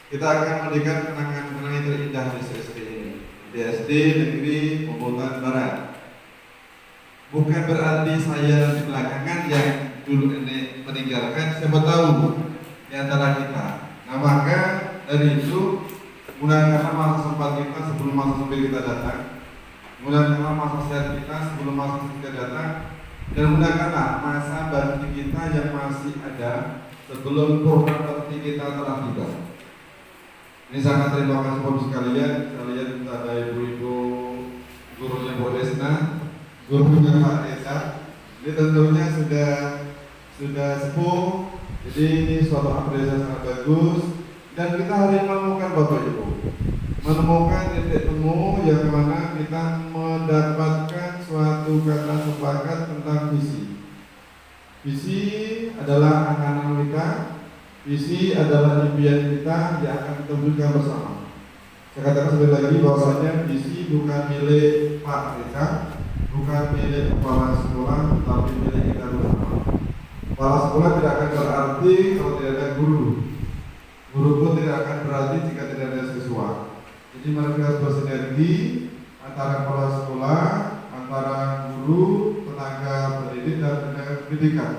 C: Kita akan meninggalkan kenangan-kenangan yang terindah di SD ini, di SD Negeri Pembuatan Barat. Bukan berarti saya di belakangan yang dulu ini meninggalkan, siapa tahu di antara kita. Nah maka dari itu, gunakanlah masa sempat kita sebelum masa sempit kita datang. Gunakanlah masa sehat kita sebelum masa sempit kita datang. Dan gunakanlah masa bakti kita yang masih ada sebelum program bakti kita telah tiba. Ini sangat terima kasih Bapak sekalian. Kalian ada ibu-ibu gurunya Bu Desna, gurunya Pak Reza. Ini tentunya sudah sepuh. Jadi ini suatu apresiasi sangat bagus. Dan kita hari ini menemukan Bapak Ibu, menemukan titik temu yang mana kita mendapatkan suatu kata sepakat tentang visi. Visi adalah angan-angan kita, visi adalah impian kita yang akan kita wujudkan bersama. Saya katakan sekali lagi bahwasanya visi bukan milik Pak Reza, bukan milik kepala sekolah, tapi milik kita bersama. Kepala sekolah tidak akan berarti kalau tidak ada guru. Guru pun tidak akan berarti jika tidak ada siswa. Jadi mereka harus bersinergi antara kepala sekolah, antara guru, tenaga pendidik dan tenaga pendidikan,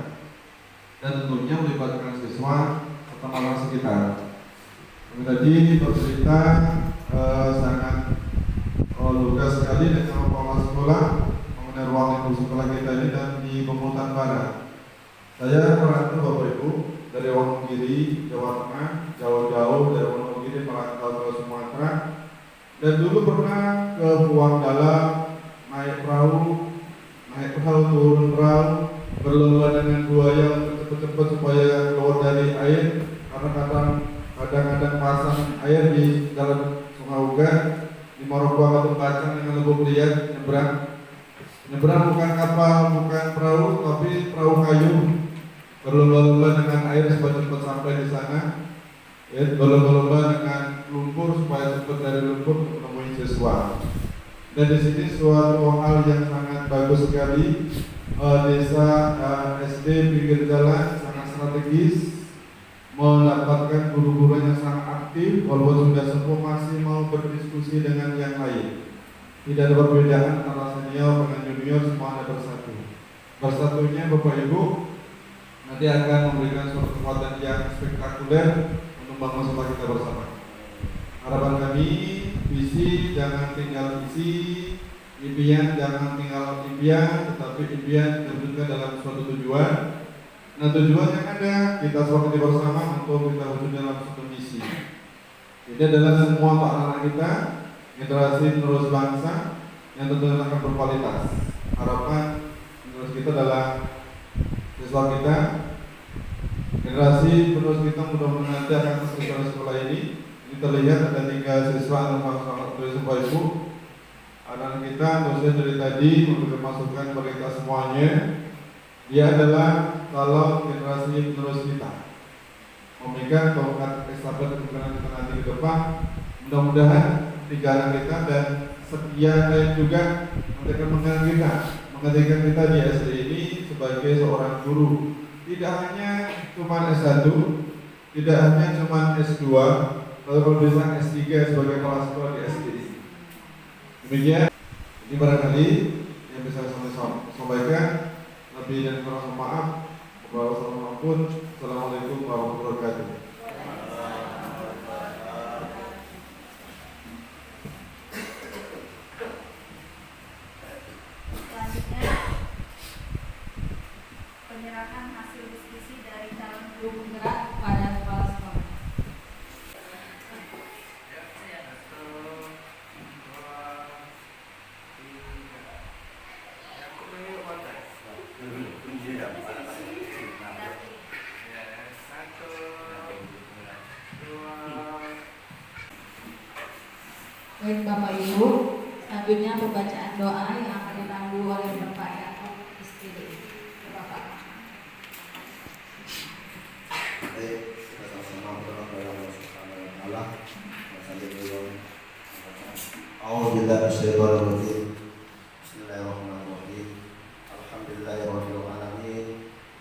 C: dan tentunya melibatkan siswa atau masyarakat sekitar. Kami tadi bercerita sangat lugas sekali dengan kepala sekolah mengenai ruang lingkup sekolah kita ini dan di Pemutan Barat. Saya merantau Bapak Ibu dari Wonogiri, Jawa Tengah, jauh-jauh dari Wonogiri merantau ke Sumatera. Dan dulu pernah ke Puang Dalam, naik perahu, turun perahu, berlomba dengan buaya untuk cepat-cepat supaya keluar dari air, karena kadang-kadang pasang air di dalam Sungai Ugan, di Morogoro atau Bacang dengan Lebuk Liat nyebrang bukan kapal, bukan perahu, tapi perahu kayu, berlomba-lomba dengan air supaya cepat sampai di sana. Berlomba-lomba dengan lumpur supaya cepat dari lumpur menemui siswa. Dan di sini suatu hal yang sangat bagus sekali, desa SD pinggir jalan sangat strategis, mendapatkan guru-guru yang sangat aktif, walaupun sudah sepuh masih mau berdiskusi dengan yang lain. Tidak ada perbedaan antara senior dengan junior, semua ada bersatu. Bersatunya Bapak Ibu nanti akan memberikan suatu kekuatan yang spektakuler untuk bangun sekolah kita bersama. Harapan kami, visi jangan tinggal visi, impian jangan tinggal impian, tetapi impian diwujudkan dalam suatu tujuan. Nah, tujuan yang ada kita sepakati bersama untuk kita wujud dalam suatu misi. Ini adalah semua untuk anak-anak kita, generasi penerus bangsa yang tentunya akan berkualitas. Harapan penerus kita adalah siswa kita, generasi penerus kita mudah-mudahan nanti akan masuk ke sekolah ini. Ini terlihat ada 3 siswa yang sangat Bapak Ibu. Anak kita terusnya dari tadi memberi masukan kepada kita semuanya. Dia adalah calon generasi penerus kita, memegang tongkat estafet kepemimpinan kita nanti ke depan. Mudah-mudahan 3 anak kita dan sekian lain juga nanti akan menggantikan kita di SD ini sebagai seorang guru. Tidak hanya cuma S1, tidak hanya cuma S2, lalu kalau bisa S3 sebagai kepala sekolah di SD. Demikian, ini barangkali yang bisa saya sampaikan. Lebih dan kurang maaf. Assalamualaikum warahmatullahi wabarakatuh.
D: Selanjutnya penyerahan hasil diskusi dari calon guru penggerak kepada kepala sekolah.
A: Baik Bapak Ibu, selanjutnya pembacaan doa yang akan ditangguh oleh Bapak Yakub SPD. Bapak.
J: Baik, kita sama-sama berdoa kepada Allah Subhanahu wa taala. A'udzubillahi minasyaitonir rajim. Bismillahirrahmanirrahim. Alhamdulillahirabbil alamin.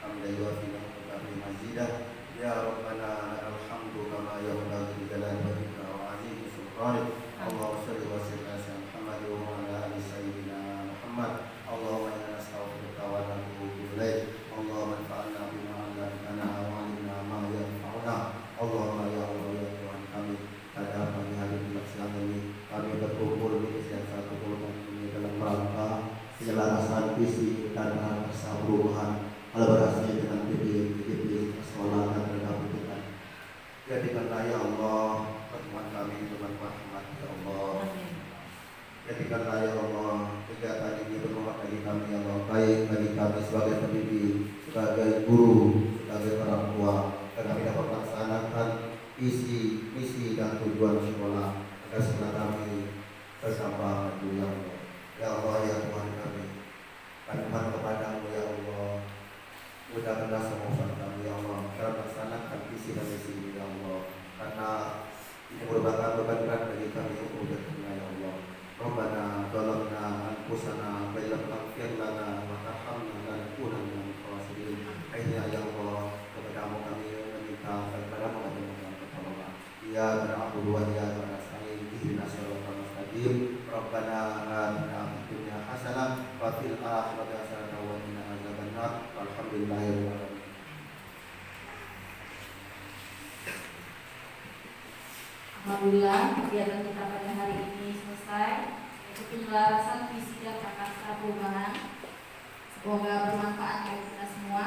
J: Hamdan yuwafi ni'matahu mazidah. Ya Rabbana lakal hamdu kama yanbaghi li jalali wajhika wa 'azimi sultanik. Allahumma shalli wa sallim ala Muhammad wa ala ali sayyidina Muhammad. Allahumma inna nastaghfiruka wa natubu ilaik. Allahumma anfa'na bima 'allamtana wa 'allimna ma yanfa'una. Allahumma ya Allah ya Tuhan kami, pada pagi hari siang ini kami berkumpul di satu golongan ini dalam rangka penyelarasan visi dan bersama sebagai guru, sebagai orang tua, dan kami dapat melaksanakan visi, misi dan tujuan sekolah agar sekolah kami bersama maju ya Allah. Ya Allah ya Tuhan kami, kami mohon kepadamu ya Allah, mudahkanlah semua usaha kami ya Allah dalam melaksanakan visi dan misi ini ya Allah, karena ini merupakan beban berat bagi kami untuk bekerja ya Allah. Rabbana zalamna anfusana wa illam taghfir lana wa tarhamna lanakunanna minal khasirin. Akhirnya ya Allah, kepadamu kami meminta, kepadamu kami meminta pertolongan. Ya na'budu wa iyyaka nasta'in, ihdinas siratal mustaqim. Rabbana atina fid dunya hasanah wa fil akhirati hasanah wa qina adzabannar. Alhamdulillahirabbil alamin.
A: Alhamdulillah, kegiatan kita pada hari ini selesai, yaitu penyelarasan visi dan prakarsa perubahan. Semoga bermanfaat bagi kita semua.